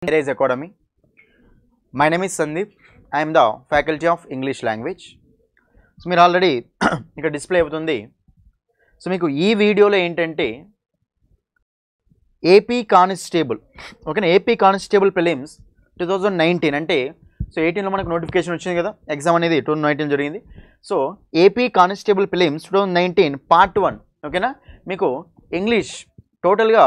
Arise Academy. My name is Sandeep. I am the faculty of English language. So మీరు already ఇక్కడ display అవుతుంది. So మీకు ఈ వీడియోలో ఏంటంటే ఏపీ కానిస్టేబుల్ ఓకేనా, ఏపీ కానిస్టేబుల్ ప్రిలిమ్స్ 2019 అంటే సో 18లో మనకు నోటిఫికేషన్ వచ్చింది కదా, ఎగ్జామ్ అనేది 2019 జరిగింది. So AP constable prelims 2019 part 1 ఓకేనా. మీకు ఇంగ్లీష్ టోటల్గా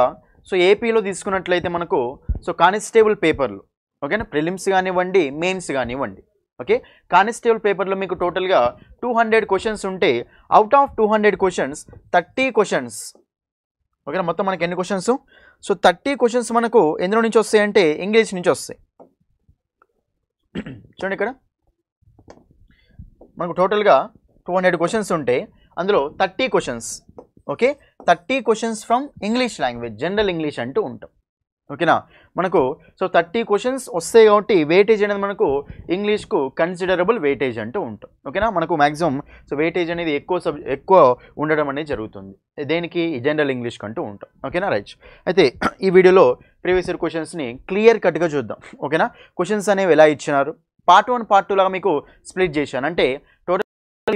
సో ఏపీలో తీసుకున్నట్లయితే మనకు సో కానిస్టేబుల్ పేపర్లు ఓకేనా, ప్రిలిమ్స్ కానివ్వండి మెయిన్స్ కానివ్వండి ఓకే. కానిస్టేబుల్ పేపర్లో మీకు టోటల్గా 200 క్వశ్చన్స్ ఉంటే అవుట్ ఆఫ్ 200 క్వశ్చన్స్ 30 క్వశ్చన్స్ ఓకేనా. మొత్తం మనకి ఎన్ని క్వశ్చన్స్? సో 30 క్వశ్చన్స్ మనకు ఎందులో నుంచి వస్తాయి అంటే ఇంగ్లీష్ నుంచి వస్తాయి. చూడండి ఇక్కడ మనకు టోటల్గా 200 క్వశ్చన్స్ ఉంటే అందులో 30 questions okay, 30 questions from English language, general English అంటూ ఉంటాం ఓకేనా. మనకు సో 30 క్వశ్చన్స్ వస్తాయి కాబట్టి వెయిటేజ్ అనేది మనకు ఇంగ్లీష్కు కన్సిడరబుల్ వెయిటేజ్ అంటూ ఉంటాం ఓకేనా. మనకు మ్యాక్సిమం సో వెయిటేజ్ అనేది ఎక్కువ ఉండడం అనేది జరుగుతుంది దేనికి, జనరల్ ఇంగ్లీష్కి అంటూ ఉంటాం ఓకేనా. రైట్, అయితే ఈ వీడియోలో ప్రీవియస్ ఇయర్ క్వశ్చన్స్ని క్లియర్ కట్గా చూద్దాం ఓకేనా. క్వశ్చన్స్ అనేవి ఎలా ఇచ్చినారు, పార్ట్ 1 పార్ట్ 2 లాగా మీకు స్ప్లిట్ చేశాను అంటే టోటల్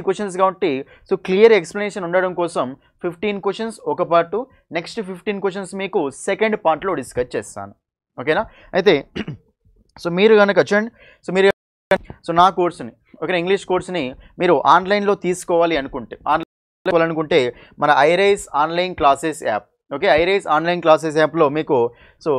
క్వశ్చన్స్ కాబట్టి సో క్లియర్ ఎక్స్ప్లెనేషన్ ఉండడం కోసం 15 క్వశ్చన్స్ ఒక పార్ట్, నెక్స్ట్ 15 క్వశ్చన్స్ మీకు సెకండ్ పార్ట్లో డిస్కస్ చేస్తాను ఓకేనా. అయితే సో మీరు కనుక చూడండి, సో మీరు సో నా కోర్సుని ఓకేనా, ఇంగ్లీష్ కోర్స్ని మీరు ఆన్లైన్లో తీసుకోవాలి అనుకుంటే మన iRise online classes app okay, iRise online classes యాప్లో మీకు so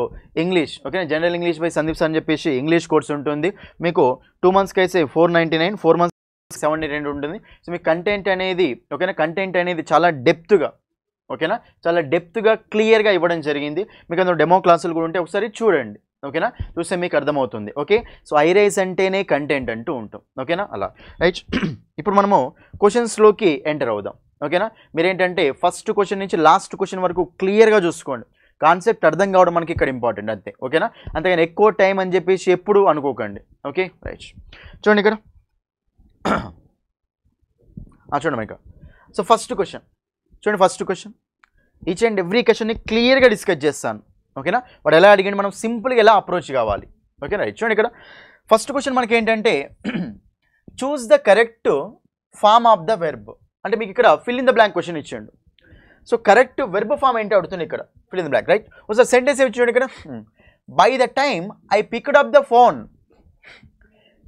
English okay, general English by Sandeep sir అని చెప్పేసి ఇంగ్లీష్ కోర్స్ ఉంటుంది. మీకు 2 మంత్స్కి అయితే 499, 4 మంత్స్ 702 ఉంటుంది. సో మీ కంటెంట్ అనేది ఓకేనా, కంటెంట్ అనేది చాలా డెప్త్గా ఓకేనా, చాలా డెప్త్గా క్లియర్గా ఇవ్వడం జరిగింది. మీకు అందులో డెమో క్లాసులు కూడా ఉంటే ఒకసారి చూడండి ఓకేనా, చూస్తే మీకు అర్థమవుతుంది ఓకే. సో ఐరైస్ అంటేనే కంటెంట్ అంటూ ఉంటాం ఓకేనా అలా. రైట్, ఇప్పుడు మనము క్వశ్చన్స్లోకి ఎంటర్ అవుదాం ఓకేనా. మీరేంటంటే ఫస్ట్ క్వశ్చన్ నుంచి లాస్ట్ క్వశ్చన్ వరకు క్లియర్గా చూసుకోండి, కాన్సెప్ట్ అర్థం కావడం మనకి ఇక్కడ ఇంపార్టెంట్ అంతే ఓకేనా. అంతేగాని ఎక్కువ టైం అని చెప్పేసి ఎప్పుడు అనుకోకండి ఓకే. రైట్, చూడండి ఇక్కడ చూడండి మీకు సో ఫస్ట్ క్వశ్చన్ చూడండి, first question each and every క్వశ్చన్ని క్లియర్గా డిస్కస్ చేస్తాను ఓకేనా. వాడు ఎలా అడిగండి, మనం సింపుల్గా ఎలా అప్రోచ్ కావాలి ఓకే. రైట్, చూడండి ఇక్కడ ఫస్ట్ క్వశ్చన్ మనకి ఏంటంటే choose the correct form of the verb అంటే మీకు ఇక్కడ fill in the blank question ఇచ్చాడు. సో కరెక్ట్ వెర్బ్ ఫామ్ ఏంటి అడుగుతుంది ఇక్కడ, fill in the blank right. ఒకసారి సెంటెన్స్ ఏమి చూడండి ఇక్కడ, by the time I picked up the phone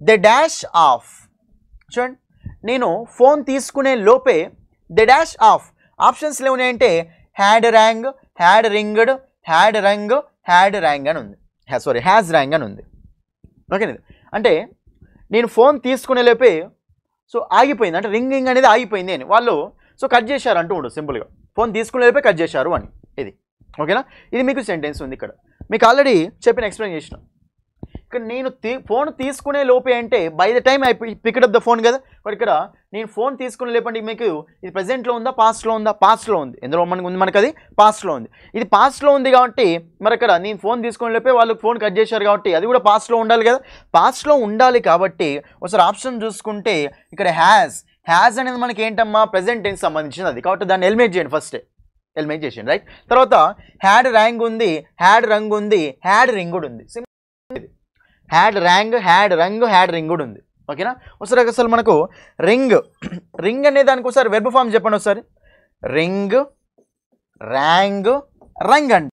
the dash off. చూడండి, నేను ఫోన్ తీసుకునే లోపే ద డాష్ ఆఫ్. ఆప్షన్స్ ఏమున్నాయంటే had rang, had ringed, had rung, had rang అని ఉంది, సారీ హ్యాజ్ ర్యాంగ్ అని ఉంది ఓకే. అంటే నేను ఫోన్ తీసుకునే లోపే సో ఆగిపోయింది అంటే రింగింగ్ అనేది ఆగిపోయింది అని వాళ్ళు సో కట్ చేశారు అంటూ ఉండదు, సింపుల్గా ఫోన్ తీసుకునే లోపే కట్ చేశారు అని ఇది ఓకేనా. ఇది మీకు సెంటెన్స్ ఉంది ఇక్కడ, మీకు ఆల్రెడీ చెప్పిన ఎక్స్ప్లెయిన్ చేసిన. ఇక్కడ నేను ఫోన్ తీసుకునే లోపే అంటే by the time I picked up the phone కదా, బట్ ఇక్కడ నేను ఫోన్ తీసుకునే లేపండి మీకు ఇది ప్రజెంట్లో ఉందా పాస్ట్లో ఉందా, పాస్ట్లో ఉంది. ఎందులో మనకు అది పాస్ట్లో ఉంది, ఇది పాస్ట్లో ఉంది కాబట్టి మరి ఇక్కడ నేను ఫోన్ తీసుకునే లోపే వాళ్ళు ఫోన్ కట్ చేశారు కాబట్టి అది కూడా పాస్ట్లో ఉండాలి కదా, పాస్ట్లో ఉండాలి కాబట్టి ఒకసారి ఆప్షన్ చూసుకుంటే ఇక్కడ హ్యాజ్ అనేది మనకి ఏంటమ్మా ప్రజెంట్ టెన్స్ సంబంధించింది అది, కాబట్టి దాన్ని ఎలిమినేట్ చేయండి, ఫస్ట్ ఎలిమినేట్ చేయండి రైట్. తర్వాత హ్యాడ్ ర్యాంగ్ ఉంది, హ్యాడ్ రంగ్ ఉంది, హ్యాడ్ రింగ్ కూడా ఉంది, had rang, had rung, had ring కూడా ఉంది ఓకేనా. ఒకసారి అసలు మనకు రింగ్ అనే దానికి ఒకసారి వెర్బ్ ఫామ్ చెప్పండి ఒకసారి, రింగ్, ర్యాంగ్, రంగ్ అంట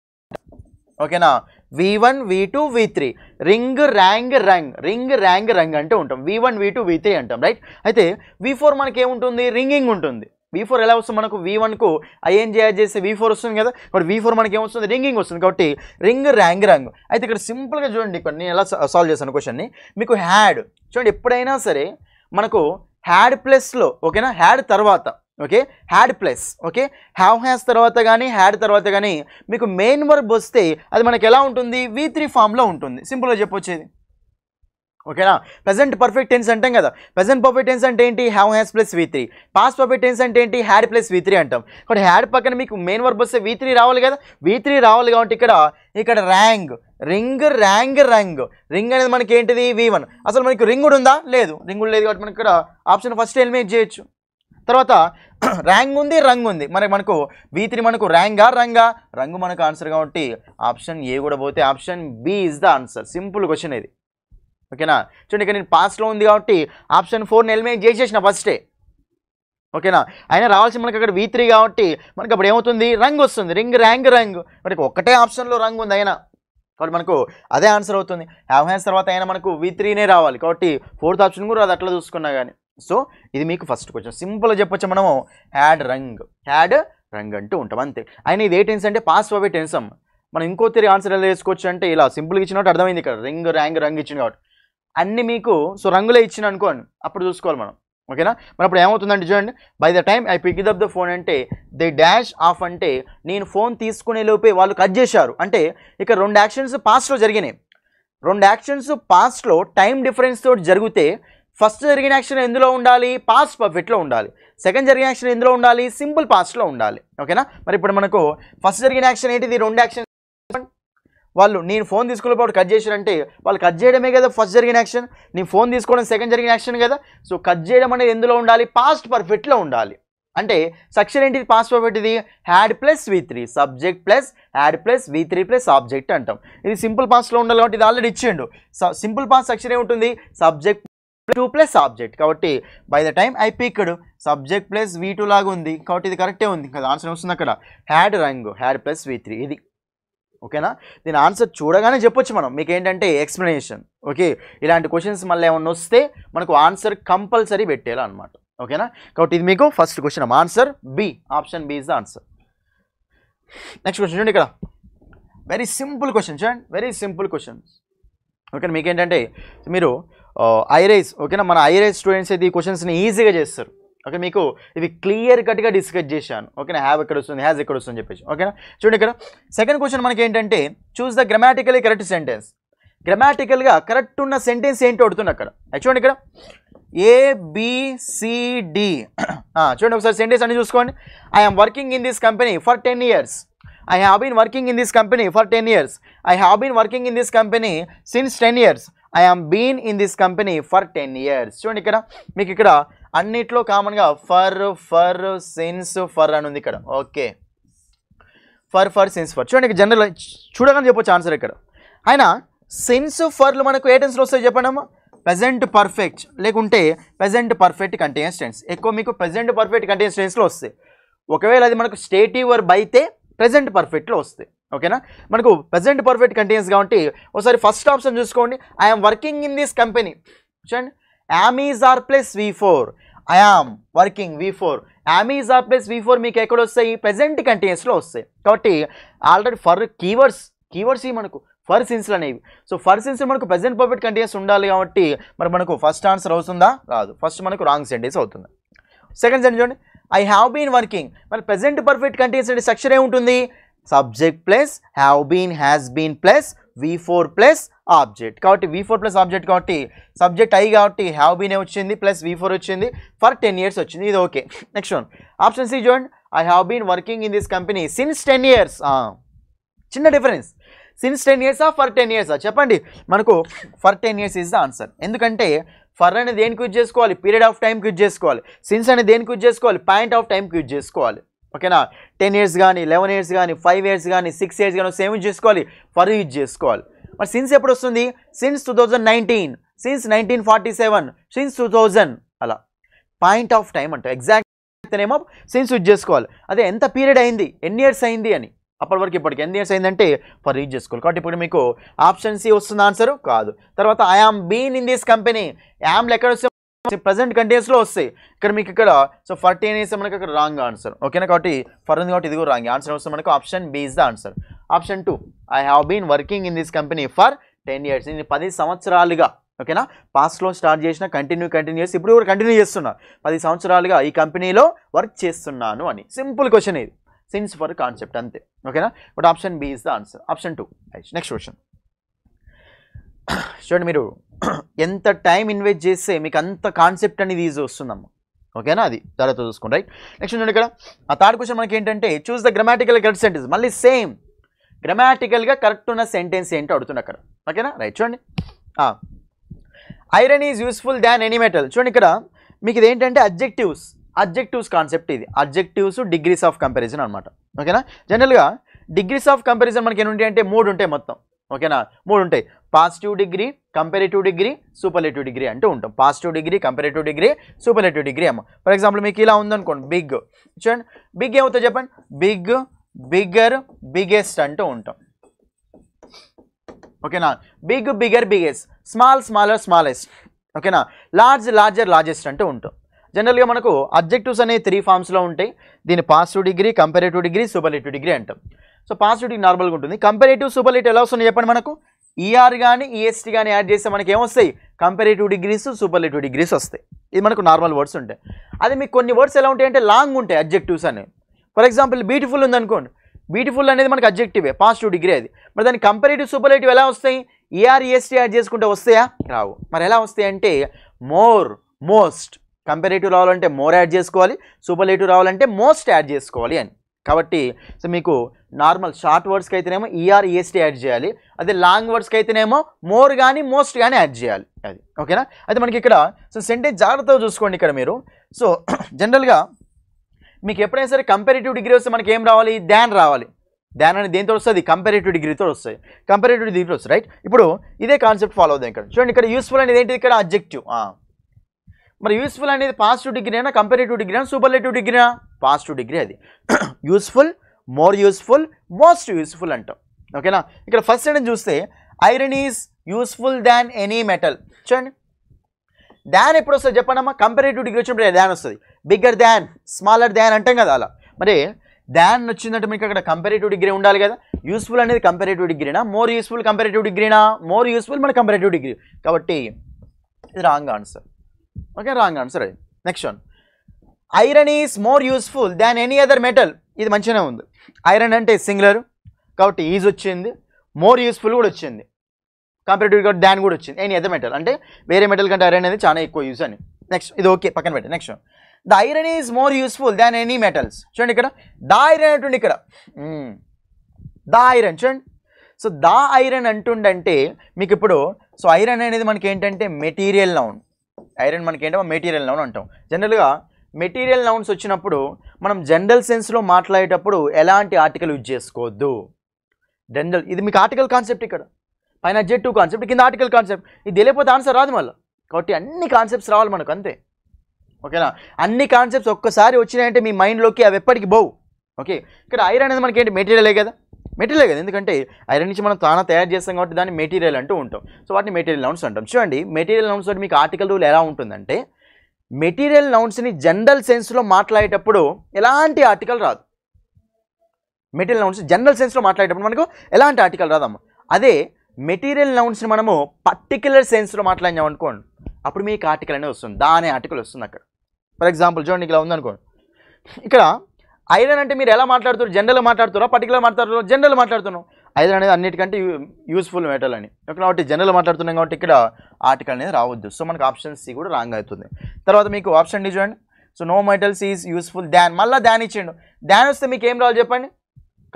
ఓకేనా. V1 V2 V3 ring, rang, rung, ring, rang, rung అంటూ ఉంటాం. V1 V2 V3 అంటాం రైట్. అయితే V4 మనకి ఏముంటుంది, రింగింగ్ ఉంటుంది. V4 ఎలా వస్తుంది మనకు, V1కు ING చేస్తే V4 వస్తుంది కదా, బట్ V4 మనకి ఏమొస్తుంది, రింగింగ్ వస్తుంది కాబట్టి రింగ్, ర్యాంగ్, రంగ్. అయితే ఇక్కడ సింపుల్గా చూడండి, ఇక్కడ నేను ఎలా సాల్వ్ చేశాను క్వశ్చన్ని. మీకు హ్యాడ్ చూడండి, ఎప్పుడైనా సరే మనకు హ్యాడ్ ప్లస్లో ఓకేనా, హ్యాడ్ తర్వాత okay, had plus okay, has తర్వాత కానీ హ్యాడ్ తర్వాత కానీ మీకు మెయిన్ వర్బ్ వస్తే అది మనకి ఎలా ఉంటుంది, V3 ఫామ్లో ఉంటుంది. సింపుల్గా చెప్పొచ్చేది ఓకేనా. ప్రజెంట్ పర్ఫెక్ట్ టెన్స్ అంటాం కదా, ప్రజెంట్ పర్ఫెక్ట్ టెన్స్ అంటే ఏంటి, has plus V3. Past perfect tense అంటే ఏంటి, హ్యాడ్ ప్లస్ V3 అంటాం. కాబట్టి హ్యాడ్ పక్కన మీకు మెయిన్ వర్బ్ వస్తే V3 రావాలి కదా, V3 రావాలి కాబట్టి ఇక్కడ rang, ring, rang, rung. Ring అనేది మనకి ఏంటిది V1. అసలు మనకి రింగ్ కూడా ఉందా, లేదు, రింగ్ లేదు కాబట్టి మనకి ఇక్కడ ఆప్షన్ ఫస్ట్ ఎలిమినేట్ చేయొచ్చు. తర్వాత ర్యాంగ్ ఉంది, రంగు ఉంది. మనకు V3 మనకు రంగు మనకు ఆన్సర్ కాబట్టి ఆప్షన్ ఏ కూడా పోతే option B is the answer. Simple question ఇది. ఓకేనా? చూడండి ఇక్కడ నేను పాస్లో ఉంది కాబట్టి ఆప్షన్ 4ని ఎలిమినేట్ చేసేసిన ఫస్టే. ఓకేనా? అయినా రావాల్సి మనకి అక్కడ V3 కాబట్టి మనకి అప్పుడు ఏమవుతుంది, రంగు వస్తుంది. రంగు మనకి ఒక్కటే ఆప్షన్లో రంగు ఉంది అయినా, కాబట్టి మనకు అదే ఆన్సర్ అవుతుంది. హ్యావ్ హ్యాస్ తర్వాత అయినా మనకు V3నే రావాలి కాబట్టి 4th ఆప్షన్ కూడా అది అట్లా చూసుకున్నా కానీ. సో ఇది మీకు ఫస్ట్ క్వశ్చన్. సింపుల్గా చెప్పొచ్చు మనము హ్యాడ్ రంగ్ అంటూ ఉంటాం అంతే. అయినా ఇది ఏ టెన్స్ అంటే పాస్ట్ పర్ఫెక్ట్ టెన్స్. మనం ఇంకో తిరిగి ఆన్సర్ ఎలా వేసుకోవచ్చు అంటే ఇలా సింపుల్గా ఇచ్చినట్టు అర్థమైంది. ఇక్కడ రంగ్ ఇచ్చింది కాబట్టి అన్ని మీకు సో రంగులే ఇచ్చిన అనుకోండి, అప్పుడు చూసుకోవాలి మనం. ఓకేనా? మరి అప్పుడు ఏమవుతుందంటే చూడండి, by the time I pick up the phone అంటే దే డాష్ ఆఫ్ అంటే నేను ఫోన్ తీసుకునే లోపే వాళ్ళు కట్ చేశారు. అంటే ఇక్కడ 2 యాక్షన్స్ పాస్ట్లో జరిగినాయి. 2 యాక్షన్స్ పాస్ట్లో టైం డిఫరెన్స్ తోటి జరిగితే ఫస్ట్ జరిగిన యాక్షన్ ఎందులో ఉండాలి, పాస్ట్ పర్ఫెక్ట్లో ఉండాలి. సెకండ్ జరిగిన యాక్షన్ ఎందులో ఉండాలి, సింపుల్ పాస్ట్లో ఉండాలి. ఓకేనా? మరి ఇప్పుడు మనకు ఫస్ట్ జరిగిన యాక్షన్ ఏంటిది, 2 యాక్షన్. వాళ్ళు నేను ఫోన్ తీసుకునేప్పుడు కట్ చేశారంటే వాళ్ళు కట్ చేయడమే కదా ఫస్ట్ జరిగిన యాక్షన్. నేను ఫోన్ తీసుకోవడం సెకండ్ జరిగిన యాక్షన్ కదా. సో కట్ చేయడం అనేది ఎందులో ఉండాలి, పాస్ట్ పర్ఫెక్ట్లో ఉండాలి. అంటే సెక్షన్ ఏంటిది, పాస్ట్ పర్ఫెక్ట్. ఇది had plus V3 subject plus had plus V3 plus object అంటాం. ఇది సింపుల్ పాస్ట్లో ఉండాలి కాబట్టి ఇది ఆల్రెడీ ఇచ్చిండు. సింపుల్ పాస్ట్ సెక్షన్ ఏముంటుంది, సబ్జెక్ట్ 2 ప్లస్ ఆబ్జెక్ట్. కాబట్టి by the time I picked subject plus V2 లాగా ఉంది కాబట్టి ఇది కరెక్టే ఉంది కదా. ఆన్సర్ వస్తుంది అక్కడ హ్యాడ్ ప్లస్ V3 ఇది. ఓకేనా? దీని ఆన్సర్ చూడగానే చెప్పొచ్చు మనం. మీకు ఏంటంటే ఎక్స్ప్లెనేషన్. ఓకే, ఇలాంటి క్వశ్చన్స్ మళ్ళీ ఏమన్నా వస్తే మనకు ఆన్సర్ కంపల్సరీ పెట్టేలా అనమాట. ఓకేనా? కాబట్టి ఇది మీకు first question. Answer B, option B is the answer. Next question చూడండి, ఇక్కడ వెరీ సింపుల్ క్వశ్చన్ చూడండి, వెరీ సింపుల్ క్వశ్చన్స్. ఓకేనా? మీకు ఏంటంటే మీరు ఐరైస్, ఓకేనా, మన ఐరైస్ స్టూడెంట్స్ అయితే ఈ క్వశ్చన్స్ని ఈజీగా చేస్తారు. ఓకే, మీకు ఇవి క్లియర్ కట్గా డిస్కస్ చేశాను. ఓకేనా? హ్యావ్ ఎక్కడ వస్తుంది, హ్యాజ్ ఎక్కడ వస్తుంది చెప్పేసి. ఓకేనా? చూడండి ఇక్కడ సెకండ్ క్వశ్చన్ మనకి ఏంటంటే choose the grammatically correct sentence. గ్రామాటికల్గా కరెక్ట్ ఉన్న సెంటెన్స్ ఏంటో అడుగుతుంది అక్కడ. చూడండి ఇక్కడ ABCD. చూడండి ఒకసారి సెంటెన్స్ అన్ని చూసుకోండి. I am working in this company for 10 years. I have been working in this company for 10 years. I have been working in this company since 10 years. I am been in this company for 10 years. చూడండి ఇక్కడ మీకు ఇక్కడ అన్నిట్లో కామన్గా for since for అని ఉంది ఇక్కడ. Okay, for since for. చూడండి జనరల్ చూడగానే చెప్పొచ్చు ఆన్సర్ ఇక్కడ. అయినా సిన్స్ ఫర్లు మనకు ఏ టెన్స్లో వస్తాయి చెప్పండి అమ్మా, ప్రెజెంట్ పర్ఫెక్ట్ లేకుంటే ప్రెజెంట్ పర్ఫెక్ట్ కంటిన్యూస్ టెన్స్. ఎక్కువ మీకు ప్రెజెంట్ పర్ఫెక్ట్ కంటిన్యూస్ టెన్స్లో వస్తాయి. ఒకవేళ అది మనకు స్టేటివ్ వర్బ్ అయితే ప్రెజెంట్ పర్ఫెక్ట్లో వస్తాయి. ఓకేనా? మనకు ప్రెజెంట్ పర్ఫెక్ట్ కంటిన్యూస్ కాబట్టి ఒకసారి ఫస్ట్ ఆప్షన్ చూసుకోండి. I'm working in this company. చూడండి am is are plus V4. I am working V4. Am is are plus V4 మీకు ఎక్కడ వస్తాయి, ప్రెజెంట్ కంటిన్యూస్లో వస్తాయి. కాబట్టి ఆల్రెడీ ఫర్ కీవర్డ్స్ మనకు ఫర్ సిన్స్లు అనేవి. సో ఫర్ సిన్స్ మనకు ప్రెజెంట్ పర్ఫెక్ట్ కంటిన్యూస్ ఉండాలి కాబట్టి మరి మనకు ఫస్ట్ ఆన్సర్ అవుతుందా, రాదు. ఫస్ట్ మనకు రాంగ్ సెంటెన్స్ అవుతుంది. సెకండ్ సెంటెన్స్ చూడండి, ఐ హ్యావ్ బీన్ వర్కింగ్. మరి ప్రెజెంట్ పర్ఫెక్ట్ కంటిన్యూస్ అంటే సెక్షన్ ఏముంటుంది, subject plus have been has been plus V4 plus object. కాబట్టి V4 ప్లస్ ఆబ్జెక్ట్ కాబట్టి సబ్జెక్ట్ ఐ కాబట్టి హ్యావ్ బీనే వచ్చింది ప్లస్ V4 వచ్చింది, ఫర్ 10 years వచ్చింది. ఇది okay. Next one option C చూడండి, I have been working in this company since 10 years. చిన్న difference, since 10 years for 10 years చెప్పండి. మనకు for 10 years is the answer. ఎందుకంటే ఫర్ అనేది దేనికి యూజ్ చేసుకోవాలి, పీరియడ్ ఆఫ్ టైంకి యూజ్ చేసుకోవాలి. సిన్స్ అనేది దేనికి యూజ్ చేసుకోవాలి, పాయింట్ ఆఫ్ టైంకి యూజ్ చేసుకోవాలి. ఓకేనా? 10 years కానీ 11 years కానీ 5 years కానీ 6 years కానీ సేమ్ యూజ్ చేసుకోవాలి, ఫర్ యూజ్ చేసుకోవాలి. మరి సిన్స్ ఎప్పుడు వస్తుంది, సిన్స్ 2019, సిన్స్ 1947, సిన్స్ 2000 అలా పాయింట్ ఆఫ్ టైం అంటే ఎగ్జాక్ట్ ఏమో సిన్స్ యూజ్ చేసుకోవాలి. అదే ఎంత పీరియడ్ అయింది, ఎన్ని ఇయర్స్ అయింది అని, అప్పటి వరకు ఇప్పటికి ఎన్ని ఇయర్స్ అయిందంటే ఫర్ యూజ్ చేసుకోవాలి. కాబట్టి ఇప్పుడు మీకు ఆప్షన్ సి వస్తుంది ఆన్సర్ కాదు. తర్వాత I am been in this company, యామ్లు ఎక్కడ వస్తే ప్రెజెంట్ కంటిన్యూస్లో వస్తాయి. ఇక్కడ మీకు ఇక్కడ సో ఫర్ 10 years మనకి అక్కడ రాంగ్ ఆన్సర్. ఓకేనా? కాబట్టి ఫర్ ఉంది కాబట్టి ఇది కూడా రాంగ్ ఆన్సర్ వస్తుంది మనకు. Option B is the answer. Option 2 I have been working in this company for 10 years. నేను 10 సంవత్సరాలుగా, ఓకేనా, పాస్ట్లో స్టార్ట్ చేసిన కంటిన్యూస్ ఇప్పుడు కూడా కంటిన్యూ చేస్తున్నా, 10 సంవత్సరాలుగా ఈ కంపెనీలో వర్క్ చేస్తున్నాను అని. సింపుల్ క్వశ్చన్ ఇది, సిన్స్ ఫర్ కాన్సెప్ట్ అంతే. ఓకేనా? But option B is the answer. Option 2. Next question చూడండి, మీరు ఎంత టైం ఇన్వెస్ట్ చేస్తే మీకు అంత కాన్సెప్ట్ అనేది ఈజీ వస్తుందమ్మా. ఓకేనా? అది జాగ్రత్త చూసుకోండి. రైట్. నెక్స్ట్ చూడండి ఇక్కడ ఆ థర్డ్ క్వశ్చన్ మనకి ఏంటంటే choose the grammatical correct sentence. మళ్ళీ సేమ్ గ్రామాటికల్గా కరెక్ట్ ఉన్న సెంటెన్స్ ఏంటో అడుగుతుంది అక్కడ. ఓకేనా? రైట్. చూడండి iron is useful than any metal. చూడండి ఇక్కడ మీకు ఇది ఏంటంటే అడ్జెక్టివ్స్. అడ్జెక్టివ్స్ కాన్సెప్ట్ ఇది. అడ్జెక్టివ్స్ డిగ్రీస్ ఆఫ్ కంపారిజన్ అనమాట. ఓకేనా. జనరల్గా డిగ్రీస్ ఆఫ్ కంపారిజన్ మనకి ఎన్ని ఉంటాయి అంటే 3 ఉంటాయి మొత్తం. ఓకేనా, 3 ఉంటాయి. Positive degree, comparative degree, superlative degree అంటూ ఉంటాం. Positive degree, comparative degree, superlative degree అమ్మ. ఫర్ ఎగ్జాంపుల్ మీకు ఇలా ఉందనుకోండి, బిగ్. చూడండి బిగ్ ఏమవుతుంది చెప్పండి, బిగ్, బిగ్గర్, బిగ్గెస్ట్ అంటూ ఉంటాం. ఓకేనా. Big, bigger, biggest, small, smaller, smallest. ఓకేనా. లార్జ్, లార్జర్, లార్జెస్ట్ అంటూ ఉంటాం. జనరల్గా మనకు అడ్జెక్టివ్స్ అనేవి 3 ఫామ్స్లో ఉంటాయి. దీన్ని positive degree, comparative degree, superlative degree అంటాం. సో పాజిటివ్ డిగ్రీ నార్మల్గా ఉంటుంది. కంపారేటివ్, సూపర్లేటివ్ ఎలా వస్తుంది చెప్పండి మనకు, ఈఆర్ కానీ ఈఎస్టీ కానీ యాడ్ చేస్తే మనకి ఏమొస్తాయి, కంపారేటివ్ డిగ్రీస్, సూపర్లేటివ్ డిగ్రీస్ వస్తాయి. ఇది మనకు నార్మల్ వర్డ్స్ ఉంటాయి. అదే మీకు కొన్ని వర్డ్స్ ఎలా ఉంటాయి అంటే లాంగ్ ఉంటాయి అడ్జెక్టివ్స్ అనేవి. ఫర్ ఎగ్జాంపుల్ బ్యూటిఫుల్ ఉందనుకోండి, బ్యూటిఫుల్ అనేది మనకు అడ్జెక్టివే, పాజిటివ్ డిగ్రీ అది. మరి దాని కంపారేటివ్, సూపర్లేటివ్ ఎలా వస్తాయి, ఈఆర్ ఈఎస్టీ యాడ్ చేసుకుంటే వస్తాయా, రావు. మరి ఎలా వస్తాయి అంటే మోర్, మోస్ట్. కంపారేటివ్ రావాలంటే మోర్ యాడ్ చేసుకోవాలి, సూపర్లేటివ్ రావాలంటే మోస్ట్ యాడ్ చేసుకోవాలి అని. కాబట్టి సో మీకు నార్మల్ షార్ట్ వర్డ్స్కి అయితేనేమో ఈఆర్ ఈఎస్టీ యాడ్ చేయాలి, అదే లాంగ్ వర్డ్స్కి అయితేనేమో మోర్ కానీ మోస్ట్ కానీ యాడ్ చేయాలి అది. ఓకేనా. అయితే మనకి ఇక్కడ సో సెంటెన్స్ జాగ్రత్తగా చూసుకోండి ఇక్కడ మీరు. సో జనరల్గా మీకు ఎప్పుడైనా సరే కంపారేటివ్ డిగ్రీ వస్తే మనకి ఏం రావాలి, దాన్ రావాలి. దాన్ అనేది దేంతో వస్తుంది, కంపారేటివ్ డిగ్రీతో వస్తాయి. కంపారేటివ్ డిగ్రీతో వస్తుంది, రైట్. ఇప్పుడు ఇదే కాన్సెప్ట్ ఫాలో అవుతుంది ఇక్కడ. చూడండి ఇక్కడ యూస్ఫుల్ అనేది ఏంటిది, ఇక్కడ అడ్జెక్టివ్. మరి యూస్ఫుల్ అనేది పాజిటివ్ డిగ్రీనా, కంపారేటివ్ డిగ్రీనా, సూపర్లేటివ్ డిగ్రీనా, పాజిటివ్ డిగ్రీ అది. Useful, more useful, most useful అంటాం. ఓకేనా. ఇక్కడ ఫస్ట్ సెంటెన్స్ చూస్తే iron is useful than any metal. చూడండి దాన్ ఎప్పుడు వస్తుంది చెప్పండమ్మా, కంపారేటివ్ డిగ్రీ వచ్చినప్పుడు దాన్ వస్తుంది. బిగ్గర్ దాన్, స్మాలర్ దాన్ అంటాం కదా అలా. మరి దాన్ వచ్చిందంటే మీకు అక్కడ కంపారేటివ్ డిగ్రీ ఉండాలి కదా. యూస్ఫుల్ అనేది కంపారేటివ్ డిగ్రీనా, మోర్ యూస్ఫుల్ కంపారేటివ్ డిగ్రీనా, మోర్ యూస్ఫుల్ మన కంపారేటివ్ డిగ్రీ. కాబట్టి ఇది wrong answer. Okay, wrong answer అది. Next one, iron is more useful than any other metal. ఇది మంచిగానే ఉంది. ఐరన్ అంటే సింగులర్ కాబట్టి ఈజ్ వచ్చింది, మోర్ యూస్ఫుల్ కూడా వచ్చింది, కంపారేటివ్ కాబట్టి దాన్ కూడా వచ్చింది. ఎనీ అదర్ మెటల్ అంటే వేరే మెటల్ కంటే ఐరన్ అనేది చాలా ఎక్కువ యూజ్ అని. నెక్స్ట్ ఇది ఓకే పక్కన పెట్టి. Next the iron is more useful than any metals. చూడండి ఇక్కడ ద ఐరన్ అంటుండే, ఇక్కడ ద ఐరన్ చూడండి. సో ద ఐరన్ అంటుండంటే మీకు ఇప్పుడు సో ఐరన్ అనేది మనకి ఏంటంటే మెటీరియల్ నౌన్. ఐరన్ మనకి ఏంటో మెటీరియల్ నౌన్ అంటాం. జనరల్గా మెటీరియల్ నౌన్స్ వచ్చినప్పుడు మనం జనరల్ సెన్స్లో మాట్లాడేటప్పుడు ఎలాంటి ఆర్టికల్ యూజ్ చేసుకోవద్దు. జనరల్ ఇది మీకు ఆర్టికల్ కాన్సెప్ట్, ఇక్కడ పైన అడ్జెక్టివ్ కాన్సెప్ట్, కింద ఆర్టికల్ కాన్సెప్ట్. ఇది తెలియకపోతే ఆన్సర్ రాదు మళ్ళీ. కాబట్టి అన్ని కాన్సెప్ట్స్ రావాలి మనకు అంతే. ఓకేనా. అన్ని కాన్సెప్ట్స్ ఒక్కసారి వచ్చినాయంటే మీ మైండ్లోకి అవి ఎప్పటికి పోవు. ఓకే. ఇక్కడ ఐరన్ అనేది మనకి ఏంటి మెటీరియలే కదా, మెటీరియల్ కదా. ఎందుకంటే ఐరన్ నుంచి మనం తానా తయారు చేస్తాం కాబట్టి దాన్ని మెటీరియల్ అంటూ ఉంటాం. సో వాటిని మెటీరియల్ నౌన్స్ అంటాం. చూడండి మెటీరియల్ నౌన్స్ తోటి మీకు ఆర్టికల్ రూల్ ఎలా ఉంటుందంటే మెటీరియల్ నౌన్స్ని జనరల్ సెన్స్లో మాట్లాడేటప్పుడు ఎలాంటి ఆర్టికల్ రాదు. మెటీరియల్ నౌన్స్ జనరల్ సెన్స్లో మాట్లాడేటప్పుడు మనకు ఎలాంటి ఆర్టికల్ రాదమ్మా. అదే మెటీరియల్ నౌన్స్ని మనము పర్టిక్యులర్ సెన్స్లో మాట్లాడినాం అనుకోండి, అప్పుడు మీకు ఆర్టికల్ అనేది వస్తుంది, దాని ఆర్టికల్ వస్తుంది అక్కడ. ఫర్ ఎగ్జాంపుల్ చూడండి ఇలా ఉందనుకోండి, ఇక్కడ ఐరన్ అంటే మీరు ఎలా మాట్లాడుతారు, జనరల్గా మాట్లాడుతారా, పర్టికులర్ మాట్లాడుతారు, జనరల్ మాట్లాడుతున్నాం. ఐరన్ అనేది అన్నిటికంటే యూస్ఫుల్ మెటల్ అని. కాబట్టి జనరల్ మాట్లాడుతున్నాం కాబట్టి ఇక్కడ ఆర్టికల్ అనేది రావద్దు. సో మనకు ఆప్షన్ సి కూడా రాంగ్ అవుతుంది. తర్వాత మీకు ఆప్షన్ డి చూడండి. So no metals is useful than, మళ్ళీ దాన్ ఇచ్చిండు. దాన్ వస్తే మీకు ఏం రావాలి చెప్పండి,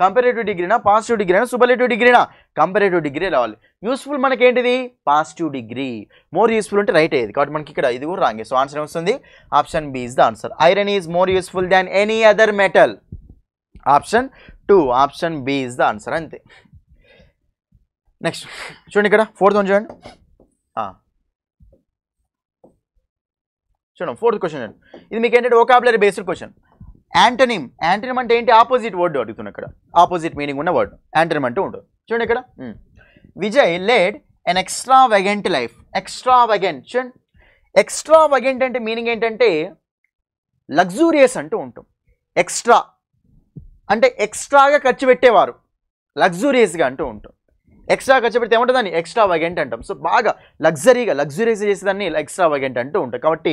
కంపారేటివ్ డిగ్రీనా, పాజిటివ్ డిగ్రీనా, సూపర్లేటివ్ డిగ్రీనా, కంపారేటివ్ డిగ్రీ రావాలి. యూస్ఫుల్ మనకి ఏంటిది పాజిటివ్ డిగ్రీ, మోర్ యూస్ఫుల్ అంటే రైట్ అయ్యేది. కాబట్టి మనకి ఇక్కడ ఇది కూడా రాంగ్. సో ఆన్సర్ వస్తుంది option B is the answer. Iron is more useful than any other metal. Option 2, option B is the answer అంతే. నెక్స్ట్ చూడండి ఇక్కడ ఫోర్త్ వన్ చూడండి. చూడండి ఫోర్త్ క్వశ్చన్ చూడండి. ఇది మీకు ఏంటంటే vocabulary based question. Antonym, antonym అంటే ఏంటి, ఆపోజిట్ వర్డ్ అడుగుతున్నా. ఇక్కడ ఆపోజిట్ మీనింగ్ ఉన్న వర్డ్ యాంటనిమ్ అంటూ ఉంటుంది. చూడండి ఇక్కడ విజయ్ లేడ్ ఎన్ ఎక్స్ట్రావగెంట్ లైఫ్. ఎక్స్ట్రావగెంట్ చూడండి, ఎక్స్ట్రావగెంట్ అంటే మీనింగ్ ఏంటంటే లగ్జూరియస్ అంటూ ఉంటాం. ఎక్స్ట్రా అంటే ఎక్స్ట్రాగా ఖర్చు పెట్టేవారు, లగ్జూరియస్గా అంటూ ఉంటాం. ఎక్స్ట్రా ఖర్చు పెడితే ఏముంటుందని ఎక్స్ట్రావగెంట్ అంటాం. సో బాగా లగ్జరీస్ చేసేదాన్ని ఎక్స్ట్రావగెంట్ అంటూ ఉంటాం. కాబట్టి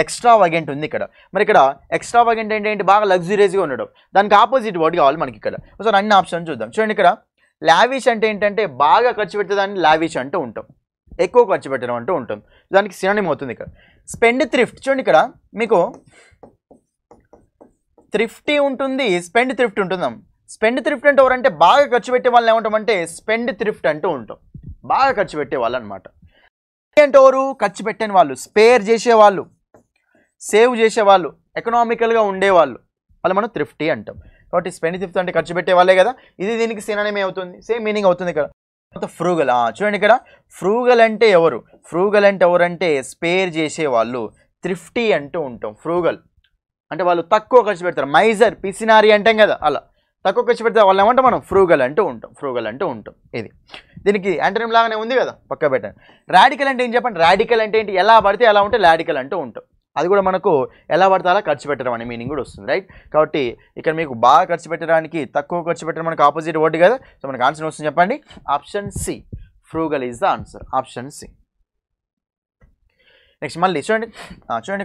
ఎక్స్ట్రావగెంట్ ఉంది ఇక్కడ. మరి ఇక్కడ ఎక్స్ట్రావగెంట్ ఏంటి, బాగా లగ్జరీస్గా ఉండడం. దానికి ఆపోజిట్ వర్డ్ కావాలి మనకి ఇక్కడ. ఒకసారి అన్ని ఆప్షన్ చూద్దాం. చూడండి ఇక్కడ లావిష్ అంటే ఏంటంటే బాగా ఖర్చు పెట్టేదాన్ని లావిష్ అంటూ ఉంటాం, ఎక్కువ ఖర్చు పెట్టడం అంటూ ఉంటాం. దానికి సినోనిమ్ అవుతుంది ఇక్కడ. స్పెండ్ థ్రిఫ్ట్ చూడండి, ఇక్కడ మీకు థ్రిఫ్టీ ఉంటుంది, స్పెండ్ థ్రిఫ్ట్ ఉంటుందాం. స్పెండ్ థ్రిఫ్ట్ అంటే ఎవరంటే బాగా ఖర్చు పెట్టే వాళ్ళని ఏమంటామంటే స్పెండ్ థ్రిఫ్ట్ అంటూ ఉంటాం, బాగా ఖర్చు పెట్టే వాళ్ళు అనమాట. అంటే ఎవరు ఖర్చు పెట్టని వాళ్ళు, స్పేర్ చేసేవాళ్ళు, సేవ్ చేసేవాళ్ళు, ఎకనామికల్గా ఉండేవాళ్ళు వాళ్ళు మనం థ్రిఫ్టీ అంటాం. కాబట్టి స్పెండిథ్రిఫ్ట్ అంటే ఖర్చు పెట్టే వాళ్ళే కదా, ఇది దీనికి సినానిమ్ అవుతుంది, సేమ్ మీనింగ్ అవుతుంది ఇక్కడ. ఫ్రూగల్ చూడండి ఇక్కడ ఫ్రూగల్ అంటే ఎవరు, ఫ్రూగల్ అంటే ఎవరంటే స్పేర్ చేసేవాళ్ళు, థ్రిఫ్టీ అంటూ ఉంటాం. ఫ్రూగల్ అంటే వాళ్ళు తక్కువ ఖర్చు పెడతారు, మైజర్ పిసినారి అంటాం కదా, అలా తక్కువ ఖర్చు పెడతారు వాళ్ళు ఏమంటే మనం ఫ్రూగల్ అంటూ ఉంటాం, ఫ్రూగల్ అంటూ ఉంటాం. ఇది దీనికి యాంటోనిమ్ లాగానే ఉంది కదా, పక్క పెట్టండి. రాడికల్ అంటే ఏం చెప్పండి, రాడికల్ అంటే ఏంటి, ఎలా పడితే ఎలా ఉంటే రాడికల్ అంటూ ఉంటాం. అది కూడా మనకు ఎలా పడితే అలా ఖర్చు పెట్టడం అనే మీనింగ్ కూడా వస్తుంది, రైట్. కాబట్టి ఇక్కడ మీకు బాగా ఖర్చు పెట్టడానికి తక్కువ ఖర్చు పెట్టడం మనకు ఆపోజిట్ వర్డ్ కదా, సో మనకు ఆన్సర్ వస్తుంది చెప్పండి, option C, frugal is the answer, option C. Next మళ్ళీ చూడండి, చూడండి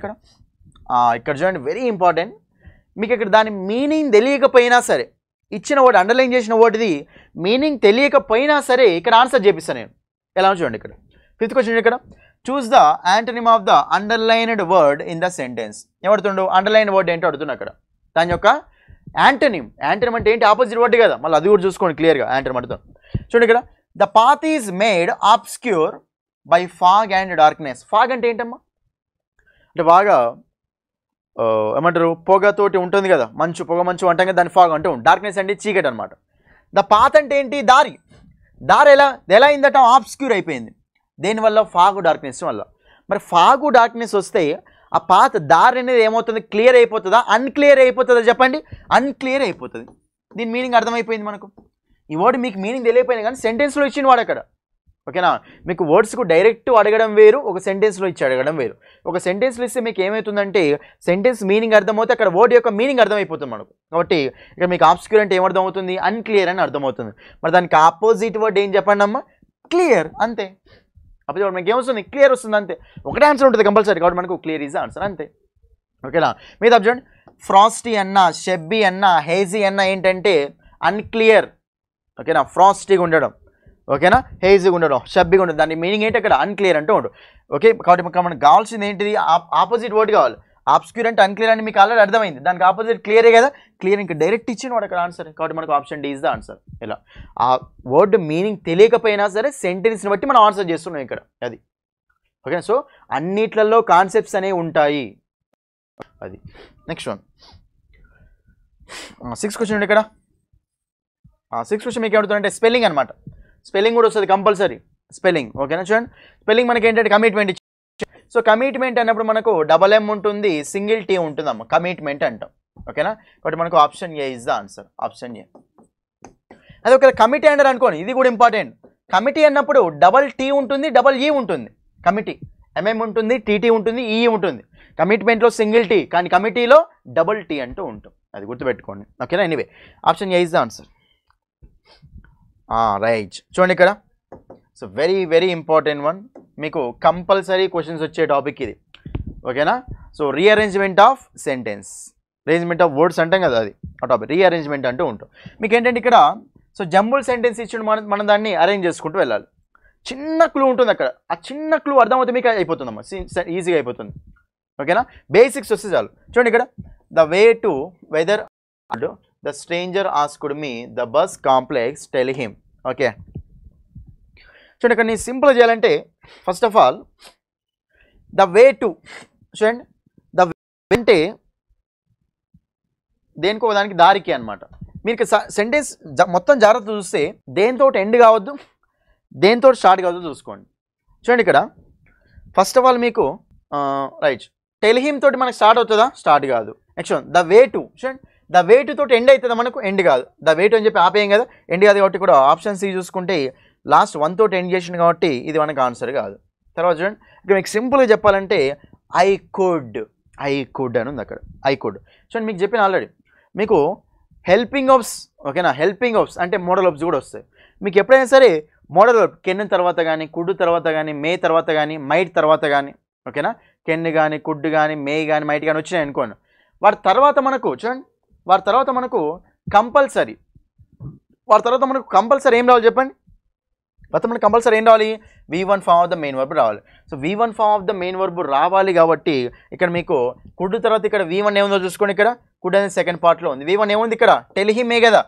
ఇక్కడ చూడండి, వెరీ ఇంపార్టెంట్. మీకు ఇక్కడ దాని మీనింగ్ తెలియకపోయినా సరే, ఇచ్చిన వర్డ్ అండర్లైన్ చేసిన వర్డ్ది మీనింగ్ తెలియకపోయినా సరే ఇక్కడ ఆన్సర్ చేపిస్తాను నేను. ఎలా చూడండి ఇక్కడ 5th క్వశ్చన్, ఇక్కడ choose the antonym of the underlined word in the sentence. ఏమడుతుండు, అండర్లైన్ వర్డ్ ఏంటో అడుగుతున్నా అక్కడ, దాని యొక్క యాంటోనిమ్. యాంటోనిమ్ అంటే ఏంటి, ఆపోజిట్ వర్డ్ కదా, మళ్ళీ అది కూడా చూసుకోండి క్లియర్గా. యాంటోనిమ్ అడుగుతాను చూడండి ఇక్కడ, the path is made obscure by fog and darkness. Fog అంటే ఏంటమ్మా, అంటే బాగా ఏమంటారు పొగతోటి ఉంటుంది కదా, మంచు, పొగ మంచు అంటాం కదా, దాన్ని ఫాగ్ అంటూ ఉంటుంది. డార్క్నెస్ అంటే చీకటి అనమాట. ద పాత్ అంటే ఏంటి, దారి. దారి ఎలా అయిందట, ఆబ్స్క్యూర్ అయిపోయింది, దేనివల్ల, ఫాగు డార్క్నెస్ వల్ల. మరి ఫాగు డార్క్నెస్ వస్తే ఆ పాత్ దారి అనేది ఏమవుతుంది, క్లియర్ అయిపోతుందా, అన్క్లియర్ అయిపోతుందా చెప్పండి, అన్క్లియర్ అయిపోతుంది. దీని మీనింగ్ అర్థమైపోయింది మనకు. ఈ వర్డ్ మీకు మీనింగ్ తెలియపోయింది కానీ సెంటెన్స్లో ఇచ్చిన వాడు అక్కడ, ఓకేనా. మీకు వర్డ్స్కు డైరెక్ట్ అడగడం వేరు, ఒక సెంటెన్స్లో ఇచ్చి అడగడం వేరు. ఒక సెంటెన్స్లో ఇస్తే మీకు ఏమవుతుందంటే సెంటెన్స్ మీనింగ్ అర్థమవుతే అక్కడ వర్డ్ యొక్క మీనింగ్ అర్థమైపోతుంది మనకు. కాబట్టి ఇక్కడ మీకు ఆబ్స్క్యూర్ అంటే ఏమర్థం అవుతుంది, అన్క్లియర్ అని అర్థమవుతుంది. మరి దానికి ఆపోజిట్ వర్డ్ ఏం చెప్పండి అమ్మ, క్లియర్, అంతే. అప్పుడు మనకి ఏమొస్తుంది, క్లియర్ వస్తుంది, అంతే. ఒకటే ఆన్సర్ ఉంటుంది కంపల్సరీ, కాబట్టి మనకు క్లియర్ ఈజ్ ఆన్సర్, అంతే, ఓకేనా. మీద చూడండి, ఫ్రాస్టీ అన్న, షెబ్బీ అన్న, హేజీ అన్న ఏంటంటే అన్క్లియర్, ఓకేనా. ఫ్రాస్టీగా ఉండడం, ఓకేనా, హేజీగా ఉండడం, షబ్బీగా ఉండడం, దాని మీనింగ్ ఏంటి అక్కడ అన్క్లియర్ అంటూ ఉండడం, ఓకే. కాబట్టి మనకు కావాల్సింది ఏంటిది, ఆపోజిట్ వర్డ్ కావాలి. ఆబ్స్క్యూర్ అంటే అన్క్లియర్ అని మీకు ఆల్రెడీ అర్థమైంది, దానికి ఆపోజిట్ క్లియరే కదా, క్లియర్ ఇంకా డైరెక్ట్ ఇచ్చిన వాడు అక్కడ ఆన్సర్. కాబట్టి మనకు option D is the answer. ఇలా ఆ వర్డ్ మీనింగ్ తెలియకపోయినా సరే సెంటెన్స్ని బట్టి మనం ఆన్సర్ చేస్తున్నాం ఇక్కడ, అది ఓకే. సో అన్నిట్లలో కాన్సెప్ట్స్ అనేవి ఉంటాయి, అది. నెక్స్ట్ వన్ 6th క్వశ్చన్ ఇక్కడ. 6th క్వశ్చన్ మీకు ఏమవుతుందంటే స్పెల్లింగ్ అనమాట. స్పెల్లింగ్ కూడా వస్తుంది కంపల్సరీ, స్పెల్లింగ్, ఓకేనా. చూడండి, స్పెల్లింగ్ మనకి ఏంటంటే కమిట్మెంట్. సో కమిట్మెంట్ అన్నప్పుడు మనకు డబల్ ఎం ఉంటుంది, సింగిల్ టీ ఉంటుందమ్మ, కమిట్మెంట్ అంటాం, ఓకేనా. కాబట్టి మనకు option A is the answer, option A. అదే ఒక కమిటీ అంటారు అనుకోండి, ఇది కూడా ఇంపార్టెంట్. కమిటీ అన్నప్పుడు డబల్ టీ ఉంటుంది, డబల్ ఈ ఉంటుంది, కమిటీ ఎంఎం ఉంటుంది, టీటీ ఉంటుంది, ఈ ఉంటుంది. కమిట్మెంట్లో సింగిల్ టీ, కానీ కమిటీలో డబల్ టీ అంటూ ఉంటాం, అది గుర్తుపెట్టుకోండి, ఓకేనా. Anyway option A is the answer, right. చూడండి ఇక్కడ, so very very important one, మీకు కంపల్సరీ క్వశ్చన్స్ వచ్చే టాపిక్ ఇది, ఓకేనా. So rearrangement of sentence, arrangement of words అంటాం కదా, అది ఆ టాపిక్, రీఅరేంజ్మెంట్ అంటూ ఉంటాం. మీకు ఏంటంటే ఇక్కడ సో జంబుల్ సెంటెన్స్ ఇచ్చి మనం దాన్ని అరేంజ్ చేసుకుంటూ వెళ్ళాలి. చిన్న క్లూ ఉంటుంది అక్కడ, ఆ చిన్న క్లూ అర్థమవుతే మీకు అయిపోతుందమ్మా, ఈజీగా అయిపోతుంది, ఓకేనా. బేసిక్స్ వస్తే చాలు. చూడండి ఇక్కడ, the way to whether the stranger asked me the bus complex tell him, okay. చూడండి ఇక్కడ నేను సింపుల్ చేయాలంటే first of all the way to, చూడండి ద వే అంటే దేనికో దానికి దారికి అనమాట. మీరు సెంటెన్స్ మొత్తం జాగ్రత్త చూస్తే దేంతో ఎండ్ కావద్దు, దేంతో స్టార్ట్ కావద్దు చూసుకోండి. చూడండి ఇక్కడ ఫస్ట్ ఆఫ్ ఆల్ మీకు రైట్, టెల్ హిమ్ తోటి మనకు స్టార్ట్ అవుతుందా, స్టార్ట్ కాదు. నెక్స్ట్ ద వే టు, చూడండి ద వే టు తోటి ఎండ్ అవుతుందా, మనకు ఎండ్ కాదు. ద వే టు అని చెప్పి ఆపేయం కదా, ఎండ్ కాదు. కాబట్టి కూడా ఆప్షన్ సి చూసుకుంటే లాస్ట్ 1 తోటి ఎండ్ చేసింది కాబట్టి ఇది మనకు ఆన్సర్ కాదు. తర్వాత చూడండి ఇక్కడ మీకు సింపుల్గా చెప్పాలంటే ఐ కుడ్ అని ఉంది అక్కడ, ఐ కుడ్. చూడండి మీకు చెప్పిన ఆల్రెడీ, మీకు హెల్పింగ్ ఆఫ్స్, ఓకేనా. హెల్పింగ్ ఆఫ్స్ అంటే మోడల్ ఆఫ్స్ కూడా వస్తాయి. మీకు ఎప్పుడైనా సరే మోడల్ ఆఫ్ కెన్ తర్వాత కానీ, కుడ్ తర్వాత కానీ, మే తర్వాత కానీ, మైట్ తర్వాత కానీ, ఓకేనా. కెన్ కానీ, కుడ్ కానీ, మే కానీ, మైట్ కానీ వచ్చినాయి అనుకోండి, వాటి తర్వాత మనకు చూడండి, వాటి తర్వాత మనకు కంపల్సరీ ఏం రావాలి చెప్పండి, మొత్తం మనకు కంపల్సరీ ఏం రావాలి, V1 form of the main verb రావాలి. So V1 form of the main verb రావాలి కాబట్టి ఇక్కడ మీకు కుడ్ తర్వాత ఇక్కడ V1 ఏముందో చూసుకోండి. ఇక్కడ కుడ్ అనేది సెకండ్ పార్ట్లో ఉంది, V1 ఏముంది ఇక్కడ, టెల్ హిమే కదా.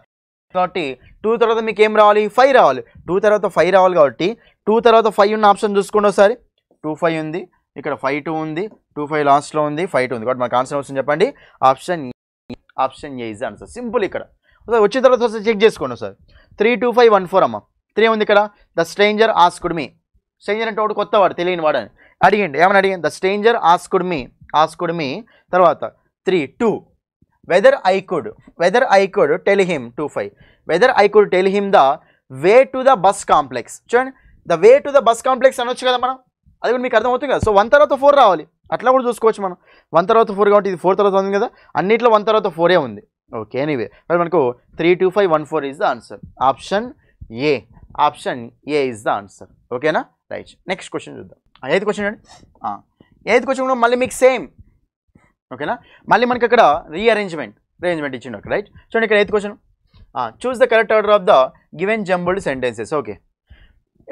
కాబట్టి 2 తర్వాత మీకు ఏం రావాలి, 5 రావాలి. 2 తర్వాత 5 రావాలి కాబట్టి 2 తర్వాత 5 ఉన్న ఆప్షన్ చూసుకోండి ఒకసారి. 2 5 ఉంది, ఇక్కడ 5 2 ఉంది, 2 5 లాస్ట్లో ఉంది, 5 2 ఉంది. కాబట్టి మనకు ఆన్సర్ వస్తుంది చెప్పండి. Option A is answer. Simple. ఇక్కడ వచ్చిన తర్వాత ఒకసారి చెక్ చేసుకోండి ఒకసారి. 3 2 5 1 4 అమ్మ. 3 ఉంది ఇక్కడ. The stranger asked me. Stranger అంటే ఒకటి కొత్తవాడు, తెలియని వాడు అని అడిగింది. ఏమని అడిగింది? The stranger asked me. తర్వాత 3 2 whether I could tell him 2 5 whether I could tell him the way to the bus complex. చూడండి, the way to the bus complex అనొచ్చు కదా మనం. అది కూడా మీకు అర్థమవుతుంది కదా. సో 1 తర్వాత 4 రావాలి. అట్లా కూడా చూసుకోవచ్చు మనం. 1 తర్వాత 4 కాబట్టి ఇది 4 తర్వాత ఉంది కదా. అన్నిట్లో 1 తర్వాత 4 ఉంది. ఓకే, ఎనీవే మరి మనకు 3 2 5 1 4 is the answer. Option A is the answer. ఓకేనా? రైట్. నెక్స్ట్ క్వశ్చన్ చూద్దాం. 8th క్వశ్చన్ అండి. 8th క్వశ్చన్ కూడా మళ్ళీ మీకు సేమ్. ఓకేనా? మళ్ళీ మనకి అక్కడ రీఅరేంజ్మెంట్ ఇచ్చిండు అక్కడ. రైట్. చూడండి ఇక్కడ 8th question. Choose the correct order of the given jumbled sentences. Okay.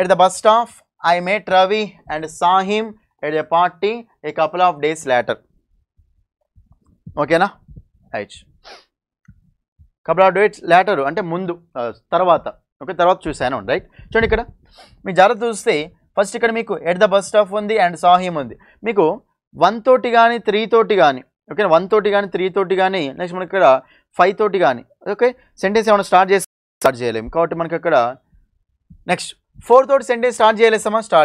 At the bus stop I met Ravi and saw him at a party a couple of days later. ఓకేనా? Right. couple of days later అంటే ముందు, తర్వాత. Okay, తర్వాత చూశాను. Right. చూడండి ఇక్కడ మీకు జాగ్రత్త చూస్తే ఫస్ట్ ఇక్కడ మీకు ఎట్ ద బస్ స్టాప్ ఉంది అండ్ సా హిమ్ ఉంది. మీకు 1 తోటి కానీ 3 తోటి కానీ, ఓకే, 1 తోటి కానీ 3 తోటి కానీ, నెక్స్ట్ మనకి ఇక్కడ 5 తోటి కానీ, ఓకే, సెంటెన్స్ ఏమైనా స్టార్ట్ చేయలేము. కాబట్టి మనకి అక్కడ నెక్స్ట్ 4 తోటి సెంటెన్స్ స్టార్ట్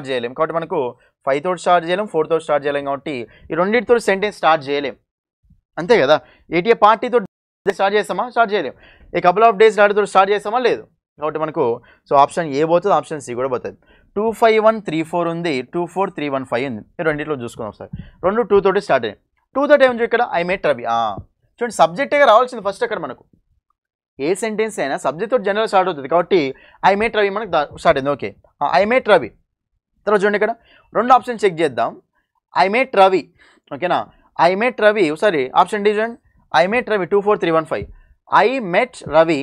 చేయలేము. కాబట్టి మనకు 5 తోటి స్టార్ట్ చేయలేం, 4 తోటి స్టార్ట్ చేయలేం. కాబట్టి ఈ రెండింటితో సెంటెన్స్ స్టార్ట్ చేయలేం. అంతే కదా. ఏ పార్టీతో స్టార్ట్ చేయలేం. ఈ కపుల్ ఆఫ్ డేస్ లాంటితో స్టార్ట్ చేస్తామా? లేదు. కాబట్టి మనకు సో ఆప్షన్ ఏ పోతుంది, ఆప్షన్ సి కూడా పోతుంది. 2 5 1 3 4 ఉంది, 2 4 3 1 5 ఉంది. ఈ రెండింటిలో చూసుకున్నాం ఒకసారి. 2 2 తోటి స్టార్ట్ అయ్యాయి. 2 తోటి ఏం ఇక్కడ ఐ మెట్ రవి. చూడండి, సబ్జెక్ట్గా రావాల్సింది ఫస్ట్. అక్కడ మనకు ఏ సెంటెన్స్ అయినా సబ్జెక్ట్ తోటి జనరల్ స్టార్ట్ అవుతుంది. కాబట్టి ఐ మెట్ రవి మనకు స్టార్ట్ అయింది. Okay, I met Ravi. తర్వాత చూడండి ఇక్కడ 2 ఆప్షన్ చెక్ చేద్దాం. I met Ravi. ఓకేనా? I met Ravi. ఒకసారి ఆప్షన్ డి చూడండి. I met Ravi 2 4 3 1 5. I met Ravi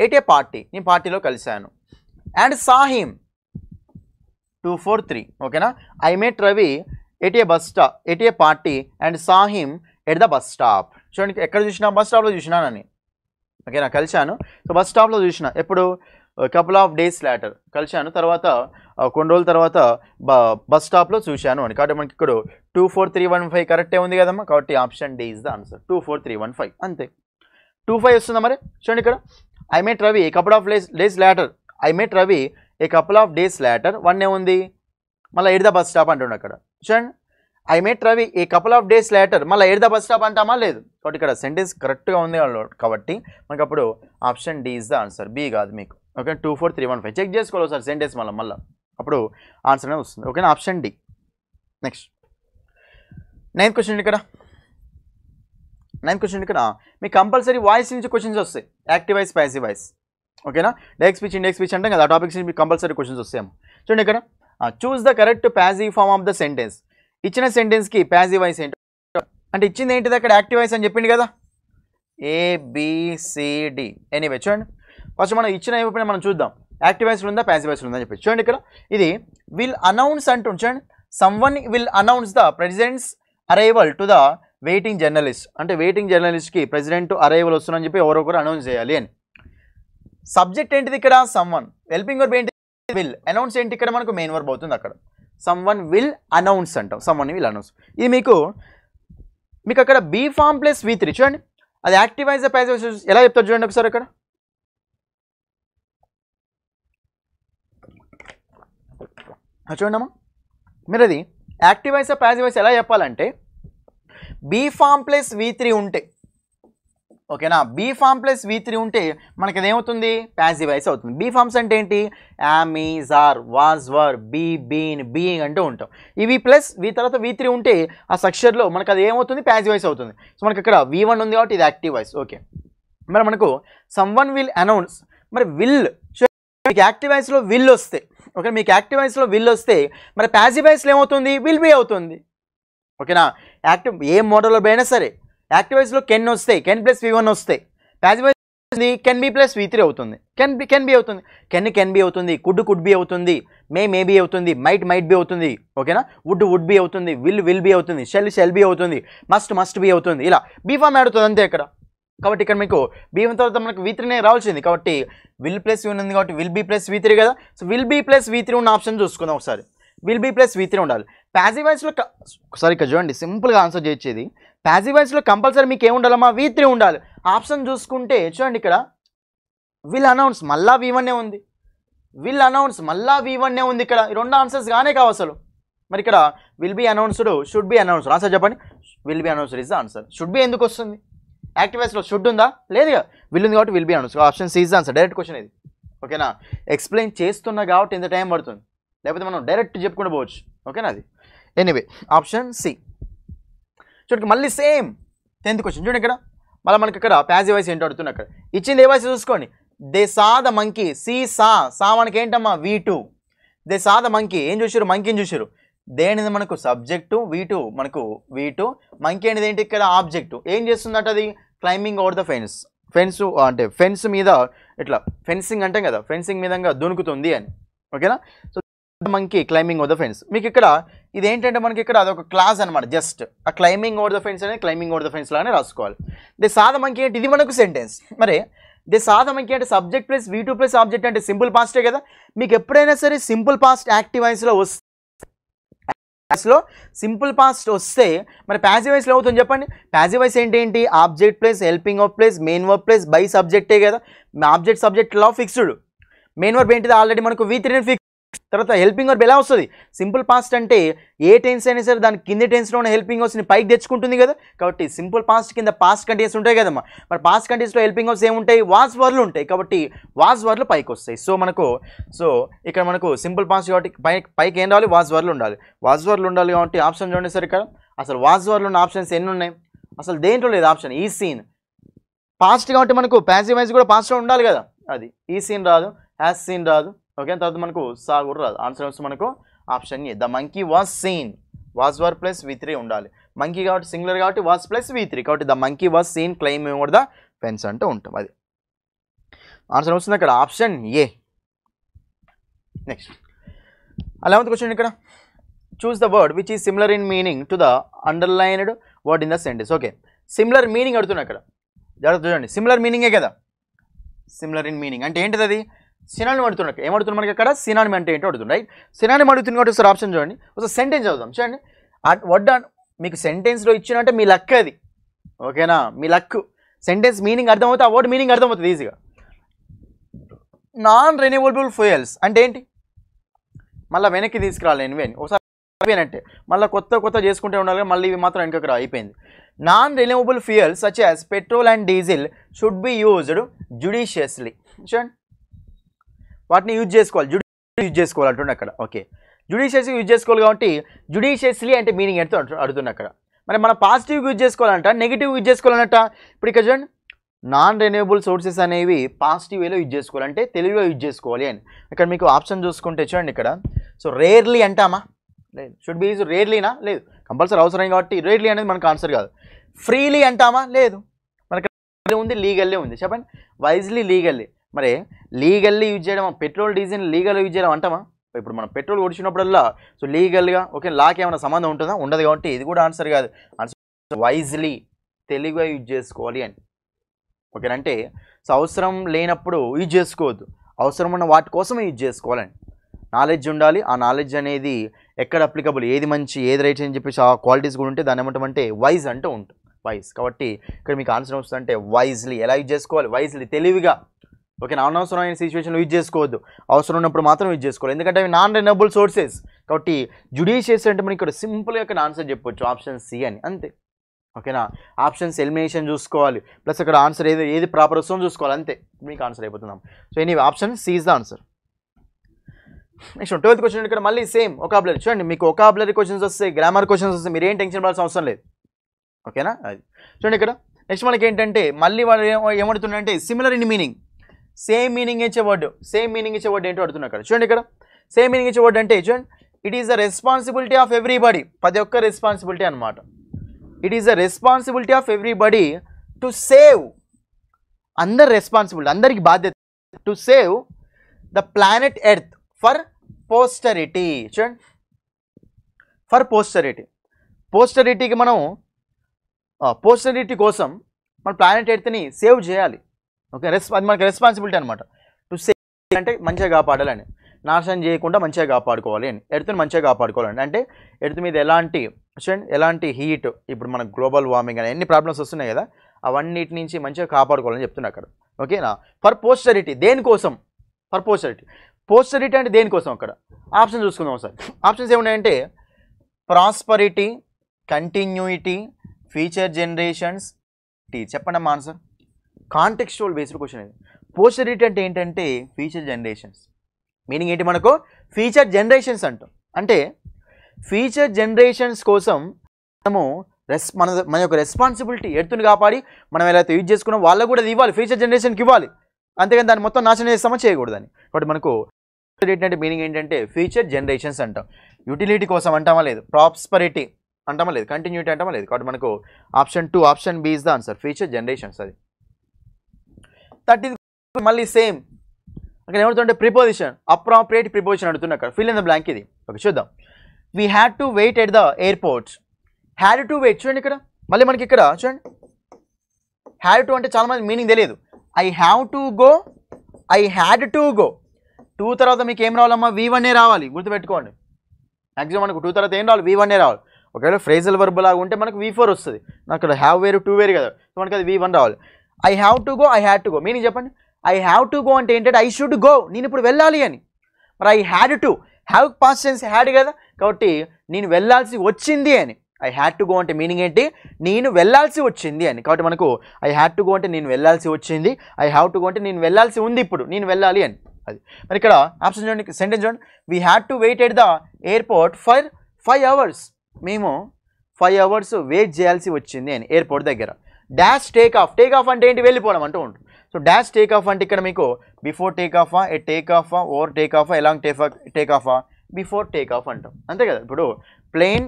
at a party. నేను పార్టీలో కలిశాను. And saw him 2 4 3. ఓకేనా? I met Ravi at a party and saw him at the bus stop. చూడండి, ఎక్కడ చూసినా బస్ స్టాప్లో చూసినానని. ఓకేనా? కలిశాను. సో బస్ స్టాప్లో చూసిన. ఎప్పుడు? కపుల్ ఆఫ్ డేస్ లాటర్ కలిశాను. తర్వాత కొన్ని రోజుల తర్వాత బస్ స్టాప్లో చూశాను అని. కాబట్టి మనకి ఇక్కడ 2 4 3 1 5 కరెక్టే ఉంది కదమ్మా. కాబట్టి option D is the answer. 2 4 3 1 5 అంతే. 2 5 వస్తుందా మరి? చూడండి ఇక్కడ I met Ravi a couple of days later. I met Ravi a couple of days later. 1 ఏముంది? మళ్ళీ ఎట్ ద బస్ స్టాప్ అంటుండే అక్కడ. చూడండి, I met Ravi a couple of days later. మళ్ళీ ఎట్ ద బస్ స్టాప్ అంటామా? లేదు. కాబట్టి ఇక్కడ సెంటెన్స్ కరెక్ట్గా ఉంది కాబట్టి మనకు అప్పుడు option D is the answer. B కాదు మీకు. ఓకే, 2 4 3 1 5 చెక్ చేసుకోవాలి సార్ సెంటెన్స్ మళ్ళీ అప్పుడు ఆన్సర్ అనేది వస్తుంది. ఓకేనా? Option D. Next 9th question ఇక్కడ. 9th క్వశ్చన్ ఇక్కడ మీకు కంపల్సరీ వాయిస్ నుంచి క్వశ్చన్స్ వస్తాయి. Active voice, passive voice. ఓకేనా? డైరెక్ట్ స్పీచ్, ఇండెక్స్ స్పీచ్ అంటే కదా ఆ టాపిక్స్ మీకు కంపల్సరీ క్వశ్చన్స్ వస్తాయేమో. చూడండి ఇక్కడ choose the correct passive form of the sentence. ఇచ్చిన సెంటెన్స్కి ప్యాసివ్ వాయిస్ ఏంటి అంటే ఇచ్చింది ఏంటిది అక్కడ? యాక్టివ్ వాయిస్ అని చెప్పింది కదా, ABCD. ఎనీవే చూడండి, ఫస్ట్ మనం ఇచ్చిన ఏమైనా మనం చూద్దాం. యాక్టివ్ వాయిస్ ఉందా, ప్యాసివ్ వాయిస్ ఉందా అని చెప్పి. చూడండి ఇక్కడ ఇది విల్ అనౌన్స్ అంటుంది. చూడండి, someone will announce the presidents arrival to the waiting journalist. అంటే వెయిటింగ్ జర్నలిస్ట్కి ప్రెసిడెంట్ అరైవల్ వస్తుందని చెప్పి ఎవరొకరు అనౌన్స్ చేయాలి అని. సబ్జెక్ట్ ఏంటిది ఇక్కడ? సమ్వన్. హెల్పింగ్ వర్బ్ ఏంటి? విల్. అనౌన్స్ ఏంటి ఇక్కడ? మనకు మెయిన్ వర్బ్ అవుతుంది అక్కడ. సమ్వన్ విల్ అనౌన్స్ అంటాం. Someone will announce. ఇది మీకు అక్కడ బీ ఫార్మ్ ప్లస్ V3. చూడండి, అది యాక్టివ్ వాయిస్ ప్యాసివ్ వాయిస్ ఎలా చెప్తారు చూడండి ఒకసారి అక్కడ. చూడండమ్మా, మీరు అది యాక్టివ్ వాయిస్ ప్యాసివ్ వాయిస్ ఎలా చెప్పాలంటే బీ ఫార్మ్ ప్లస్ V3 ఉంటే, ఓకేనా, బీ ఫార్మ్ ప్లస్ V3 ఉంటే మనకి అదేమవుతుంది? ప్యాసివ్ వాయిస్ అవుతుంది. బీ ఫార్మ్స్ అంటే ఏంటి? Am, is, are, was, were, be, been, being అంటూ ఉంటాం. ఇవి ప్లస్ తర్వాత V3 ఉంటే ఆ స్ట్రక్చర్లో మనకు అది ఏమవుతుంది? ప్యాసివ్ వాయిస్ అవుతుంది. సో మనకి ఇక్కడ V1 ఉంది కాబట్టి ఇది యాక్టివ్ వాయిస్. ఓకే, మరి మనకు సమ్వన్ విల్ అనౌన్స్. మరి విల్ మీకు యాక్టివ్ వాయిస్లో విల్ వస్తే, ఓకే, మీకు యాక్టివ్ వాయిస్లో విల్ వస్తే మరి ప్యాసివ్ వాయిస్లో ఏమవుతుంది? విల్ బీ అవుతుంది. ఓకేనా? యాక్టివ్ ఏ మోడల్లో అయినా సరే యాక్టివ్ వాయిస్లో కెన్ వస్తాయి, కెన్ ప్లస్ V1 వస్తాయి. Passive voice can be plus V3 అవుతుంది. కెన్ బి అవుతుంది, కెన్ బి అవుతుంది, కుడ్ బి అవుతుంది, మే బి అవుతుంది, మైట్ బి అవుతుంది. ఓకేనా? వుడ్ బి అవుతుంది, విల్ బి అవుతుంది, షెల్ బి అవుతుంది, మస్ట్ బి అవుతుంది. ఇలా బీ ఫార్మ్ ఆడుతుంది అంతే ఇక్కడ. కాబట్టి ఇక్కడ మీకు బీ తర్వాత మనకు V3 రావాల్సింది. కాబట్టి విల్ ప్లస్ V1 ఉంది కాబట్టి విల్ బి ప్లస్ V3 కదా. So will be plus V3 ఉన్న ఆప్షన్ చూసుకుందాం ఒకసారి. విల్ బీ ప్లస్ V3 ఉండాలి. ప్యాసివ్ వాయిస్లో ఒకసారి ఇక్కడ చూడండి, సింపుల్గా ఆన్సర్ చేసేది. ప్యాసివ్ వాయిస్లో కంపల్సరీ మీకు ఏమి ఉండాలమ్మా, V3 ఉండాలి. ఆప్షన్ చూసుకుంటే చూడండి ఇక్కడ విల్ అనౌన్స్ మళ్ళా V1 ఉంది, విల్ అనౌన్స్ మళ్ళా V1 ఉంది. ఇక్కడ ఈ రెండు ఆన్సర్స్ గానే కావు అసలు. మరి ఇక్కడ will be announced, should be announced. Answer చెప్పండి. Will be announced is the answer. Should be ఎందుకు వస్తుంది? యాక్టివ్ వాయిస్లో షుడ్ ఉందా? లేదుగా, విల్ ఉంది కాబట్టి will be announced. Option C is the answer. Direct question ఇది. ఓకేనా, ఎక్స్ప్లెయిన్ చేస్తున్నా కాబట్టి ఇంత టైం పడుతుంది, లేకపోతే మనం డైరెక్ట్ చెప్పుకుంటూ పోవచ్చు. ఓకేనా అది. Anyway option C. చూడండి మళ్ళీ సేమ్ 10th క్వశ్చన్. చూడండి ఇక్కడ మళ్ళీ మనకి ఇక్కడ ప్యాసివ్ వాయిస్ ఏంటో అడుగుతున్నా. అక్కడ ఇచ్చింది ఏ వాయిస్ చూసుకోండి. They saw the monkey, see saw మనకి ఏంటమ్మా V2. They saw the monkey, ఏం చూసారు? మంకీని చూసారు. దేనిది మనకు సబ్జెక్టు, V2 మనకు V2. మంకీ అనేది ఏంటి ఇక్కడ ఆబ్జెక్టు. ఏం చేస్తుందట అది? Climbing over the fence. Fence అంటే ఫెన్స్ మీద ఇట్లా ఫెన్సింగ్ అంటాం కదా, ఫెన్సింగ్ మీదంగా దునుకుతుంది అని. ఓకేనా, so monkey climbing over the fence. మీకు ఇక్కడ ఇది ఏంటంటే మనకి ఇక్కడ అదొక క్లాస్ అనమాట. జస్ట్ ఆ క్లైంబింగ్ ఓవర్ ద ఫెన్స్ అనేది క్లైంబింగ్ ఓవర్ ద ఫెన్స్ లాగానే రాసుకోవాలి. దే సా ద మంకీ అంటే ఇది మనకు సెంటెన్స్. మరి దే సా ద మంకీ అంటే subject plus V2 plus object అంటే సింపుల్ పాస్టే కదా. మీకు ఎప్పుడైనా సరే సింపుల్ పాస్ట్ యాక్టివ్ వాయిస్లో వస్తే, సింపుల్ పాస్ట్ వస్తే మరి ప్యాసివ్ వాయిస్లో అవుతుంది చెప్పండి. ప్యాసివ్ వాయిస్ ఏంటి? Object plus helping verb plus main verb plus by సబ్జెక్టే కదా. ఆబ్జెక్ట్ సబ్జెక్ట్ లా ఫిక్స్డ్. మెయిన్ వర్బ్ ఏంటిది? ఆల్రెడీ మనకు V3 ఫిక్స్. తర్వాత హెల్పింగ్ వర్బ్ ఎలా వస్తుంది? సింపుల్ పాస్ట్ అంటే ఏ టెన్స్ అయినా సరే దాని కింది టెన్స్లో ఉన్న హెల్పింగ్ వర్బ్స్ని పైకి తెచ్చుకుంటుంది కదా. కాబట్టి సింపుల్ పాస్ట్ కింద పాస్ట్ కంటిన్యూస్ ఉంటాయి కదమ్మా. మరి పాస్ట్ కంటిన్యూస్లో హెల్పింగ్ వర్బ్స్ ఏముంటాయి? వాస్ వర్లు ఉంటాయి. కాబట్టి వాస్ వర్లు పైకి వస్తాయి. సో ఇక్కడ మనకు సింపుల్ పాస్ట్ కాబట్టి పైకి ఏం రావాలి? వాస్ వర్లు ఉండాలి. వాస్ వర్లు ఉండాలి కాబట్టి ఆప్షన్ చూడండి సార్. ఇక్కడ అసలు వాస్ వర్లు ఉన్న ఆప్షన్స్ ఎన్ని ఉన్నాయి? అసలు దేంట్లో లేదు ఆప్షన్. ఈ సీన్ పాస్ట్ కాబట్టి మనకు ప్యాసివ్ వాయిస్ కూడా పాస్ట్లో ఉండాలి కదా. అది ఈ సీన్ రాదు, హ్యాస్ సీన్ రాదు. ఓకే, తర్వాత మనకు సా కూడా రాదు. ఆన్సర్ వస్తే మనకు option A. The monkey was seen, was were plus V3 ఉండాలి. మంకీ కాబట్టి సింగులర్ కాబట్టి వాస్ ప్లస్ V3 కాబట్టి the monkey was seen climbing over the fence అంటూ ఉంటాం. అది ఆన్సర్ వస్తుంది అక్కడ option A. Next 11th question. ఇక్కడ choose the word which is similar in meaning to the underlined word in the sentence. Okay, similar meaning అడుగుతున్నా అక్కడ. జాగ్రత్త చూడండి, సిమిలర్ మీనింగే కదా. సిమిలర్ ఇన్ మీనింగ్ అంటే ఏంటిది? అది సినానిమ్ అడుగుతున్నాడు. ఏమడుతుంది మనకి అక్కడ? సినానిమ్ అంటే ఏంటో అడుగుతుంది. రైట్, సినానిమ్ అడుగుతుంది కాబట్టి ఒకసారి ఆప్షన్ చూడండి. ఒకసారి సెంటెన్స్ చదువుదాం. చూడండి, వర్డ్ మీకు సెంటెన్స్లో ఇచ్చినంటే మీ లక్ అది. ఓకేనా, మీ లక్. సెంటెన్స్ మీనింగ్ అర్థమవుతుంది, ఆ వర్డ్ మీనింగ్ అర్థమవుతుంది ఈజీగా. నాన్ రెన్యూవబుల్ ఫ్యూయల్స్ అంటే ఏంటి? మళ్ళీ వెనక్కి తీసుకురాలి. నేను ఒకసారి అంటే మళ్ళీ కొత్త చేసుకుంటే ఉండాలి. మళ్ళీ ఇవి మాత్రం వెనకకి అయిపోయింది. Non renewable fuels such as petrol and diesel should be used judiciously. చూడండి, వాటిని యూజ్ చేసుకోవాలి అంటుండే అక్కడ. ఓకే, జుడిషియస్గా యూజ్ చేసుకోవాలి కాబట్టి జుడిషియస్లీ అంటే మీనింగ్ ఎంతో అడుగుతుంది అక్కడ. మరి మనం పాజిటివ్ యూజ్ చేసుకోవాలంట, నెగిటివ్ యూజ్ చేసుకోవాలంట. ఇప్పుడు ఇక్కడ చూడండి, నాన్ రెన్యూవబుల్ సోర్సెస్ అనేవి పాజిటివ్ వేలో యూజ్ చేసుకోవాలంటే తెలుగులో యూజ్ చేసుకోవాలి అని. ఇక్కడ మీకు ఆప్షన్ చూసుకుంటే చూడండి ఇక్కడ. సో రేర్లీ అంటామా? లేదు. షుడ్ బి యూజ్ రేర్లీనా? లేదు. కంపల్సరీ అవసరం కాబట్టి రేర్లీ అనేది మనకు ఆన్సర్ కాదు. ఫ్రీలీ అంటామా? లేదు. మనకి ఉంది, లీగల్లీ ఉంది. చెప్పండి, వైజ్లీ, లీగల్లీ. మరి లీగల్లీ యూజ్ చేయడం, పెట్రోల్ డీజిల్ లీగల్గా యూజ్ చేయడం అంటామా? ఇప్పుడు మనం పెట్రోల్ కొడిచినప్పుడల్లా సో లీగల్గా ఓకే లాకి ఏమైనా సంబంధం ఉంటుందా? ఉండదు. కాబట్టి ఇది కూడా ఆన్సర్ కాదు. ఆన్సర్ వైజ్లీ, తెలుగుగా యూజ్ చేసుకోవాలి అని. ఓకేనంటే సో అవసరం లేనప్పుడు యూజ్ చేసుకోవద్దు, అవసరం ఉన్న వాటి కోసమే యూజ్ చేసుకోవాలని. నాలెడ్జ్ ఉండాలి. ఆ నాలెడ్జ్ అనేది ఎక్కడ అప్లికబుల్, ఏది మంచి ఏది రైట్ అని చెప్పేసి ఆ క్వాలిటీస్ కూడా ఉంటే దాన్ని ఏమంటామంటే వైజ్ అంటూ ఉంటుంది. వైజ్ కాబట్టి ఇక్కడ మీకు ఆన్సర్ వస్తుందంటే వైజ్లీ. ఎలా యూజ్ చేసుకోవాలి? వైజ్లీ, తెలివిగా. ఓకే, అనవసరమైన సిచ్యువేషన్లో యూజ్ చేసుకోవద్దు, అవసరం ఉన్నప్పుడు మాత్రం యూజ్ చేసుకోవాలి. ఎందుకంటే అవి నాన్ రెన్యూవబుల్ సోర్సెస్ కాబట్టి జుడిషియస్ అంటే మనం ఇక్కడ సింపుల్గా ఇక్కడ ఆన్సర్ చెప్పొచ్చు ఆప్షన్ సి అని, అంతే. ఓకేనా, ఆప్షన్స్ ఎలిమినేషన్ చూసుకోవాలి, ప్లస్ అక్కడ ఆన్సర్ ఏది ప్రాపర్ వస్తుందో చూసుకోవాలి, అంతే. మీకు ఆన్సర్ అయిపోతున్నాం. So anyway option C is the answer. Next 12th question. ఇక్కడ మళ్ళీ సేమ్ ఒకాబులరీ. చూడండి, మీకు ఒకాబులరీ క్వశ్చన్స్ వస్తాయి, గ్రామర్ క్వశ్చన్స్ వస్తాయి, మీరు ఏం టెన్షన్ పడాల్సిన అవసరం లేదు. ఓకేనా, అది చూడండి ఇక్కడ. నెక్స్ట్ మనకి ఏంటంటే మళ్ళీ వాళ్ళు ఏమడుతున్నారంటే similar in meaning, same meaning ఇచ్చే వర్డ్, సేమ్ మీనింగ్ ఇచ్చే వర్డ్ ఏంటో అడుగుతున్నారు అక్కడ. చూడండి ఇక్కడ సేమ్ మీనింగ్ ఇచ్చే వర్డ్ అంటే చూడండి, it is the responsibility of everybody. ప్రతి ఒక్క రెస్పాన్సిబిలిటీ అనమాట. It is the responsibility of everybody to save. అందరి రెస్పాన్సిబిలిటీ, అందరికి బాధ్యత. To save the planet earth for పోస్టరిటీ. చూడండి, ఫర్ పోస్టరిటీ. పోస్టరిటీకి మనం పోస్టరిటీ కోసం మన ప్లానెట్ ఎర్త్ని సేవ్ చేయాలి. ఓకే, అది మనకి రెస్పాన్సిబిలిటీ అనమాట. టు సేవ్ అంటే మంచిగా కాపాడాలని. నాశనం చేయకుండా మంచిగా కాపాడుకోవాలి అని, ఎర్త్ని మంచిగా కాపాడుకోవాలండి. అంటే ఎర్త్ మీద ఎలాంటి హీట్, ఇప్పుడు మనకు గ్లోబల్ వార్మింగ్ అని ఎన్ని ప్రాబ్లమ్స్ వస్తున్నాయి కదా, అవన్నిటి నుంచి మంచిగా కాపాడుకోవాలని చెప్తున్నా అక్కడ. ఓకేనా. ఫర్ పోస్టరిటీ, దేనికోసం? ఫర్ పోస్టరిటీ అంటే దేనికోసం? అక్కడ ఆప్షన్ చూసుకుందాం ఒకసారి. ఆప్షన్స్ ఏమున్నాయంటే ప్రాస్పరిటీ, కంటిన్యూటీ, ఫ్యూచర్ జనరేషన్స్, చెప్పండి అమ్మా ఆన్సర్. కాంటెక్స్చువల్ బేస్డ్ క్వశ్చన్ ఇది. పోస్టరిటీ అంటే ఏంటంటే ఫ్యూచర్ జనరేషన్స్. మీనింగ్ ఏంటి మనకు? ఫ్యూచర్ జనరేషన్స్ అంటాం. అంటే ఫ్యూచర్ జనరేషన్స్ కోసం మనము మన యొక్క రెస్పాన్సిబిలిటీ, ఎర్త్ని కాపాడి మనం ఎలా యూజ్ చేసుకున్నాం వాళ్ళకు కూడా అది ఇవ్వాలి, ఫ్యూచర్ జనరేషన్కి ఇవ్వాలి. అంతేగాని దాన్ని మొత్తం నాశనం చేస్తామో చేయకూడదని. కాబట్టి మనకు అంటే మీనింగ్ ఏంటంటే ఫ్యూచర్ జనరేషన్స్ అంటాం. యూటిలిటీ కోసం అంటామా లేదు, ప్రాస్పరిటీ అంటామా లేదు, కంటిన్యూటీ అంటామా లేదు. కాబట్టి మనకు option 2, option B is the answer, future generations. అది 30 మళ్ళీ సేమ్. అక్కడ ఏమవుతుంటే ప్రిపోజిషన్, అప్రాప్రియేట్ ప్రిపోజిషన్ అడుగుతున్నా అక్కడ. ఫిల్ ఇన్ ద బ్లాంక్ ఇది. ఓకే చూద్దాం. We had to wait at the airport. Had to wait చూడండి ఇక్కడ. మళ్ళీ మనకి ఇక్కడ చూడండి, హ్యాడ్ టు అంటే చాలా మంది మీనింగ్ తెలియదు. I have to go, I had to go. 2 తర్వాత మీకు ఏం రావాలమ్మా? V1 రావాలి, గుర్తుపెట్టుకోండి. మ్యాక్సిమం మనకు 2 తర్వాత ఏం రావాలి? V1 రావాలి. ఒకవేళ ఫ్రేజల్ వర్బ్ లాగా ఉంటే మనకు V4 వస్తుంది. నాకు ఇక్కడ హ్యావ్ వేరు, టు వేరు కదా, మనకి అది V1 రావాలి. I have to go, I had to go. Meaning చెప్పండి. ఐ హ్యావ్ టు గో అంటే ఏంటంటే ఐ షుడ్ గో, నేను ఇప్పుడు వెళ్ళాలి అని. మరి I had to, have past tense had కదా, కాబట్టి నేను వెళ్ళాల్సి వచ్చింది అని. ఐ హ్యాడ్ టు గో అంటే మీనింగ్ ఏంటి? నేను వెళ్ళాల్సి వచ్చింది అని. కాబట్టి మనకు ఐ హ్యాడ్ టు గో అంటే నేను వెళ్ళాల్సి వచ్చింది, ఐ హ్యావ్ టు గో అంటే నేను వెళ్ళాల్సి ఉంది, ఇప్పుడు నేను వెళ్ళాలి అని. అది మరి ఇక్కడ ఆప్షన్ చూడండి, సెంటెన్స్ చూడండి. We had to wait at the airport for 5 hours. మేము 5 hours వెయిట్ చేయాల్సి వచ్చింది అని ఎయిర్పోర్ట్ దగ్గర. Dash take off, take off అంటే ఏంటి? వెళ్ళిపోవడం అంటూ ఉంటుంది. సో డాష్ టేక్ ఆఫ్ అంటే ఇక్కడ మీకు బిఫోర్ టేక్ ఆఫా, ఎ టేక్ ఆఫా, ఓవర్ టేక్ ఆఫా, ఎలాంగ్ టేక్ ఆఫా, బిఫోర్ టేక్ ఆఫ్ అంటాం. అంతే కదా. ఇప్పుడు ప్లేన్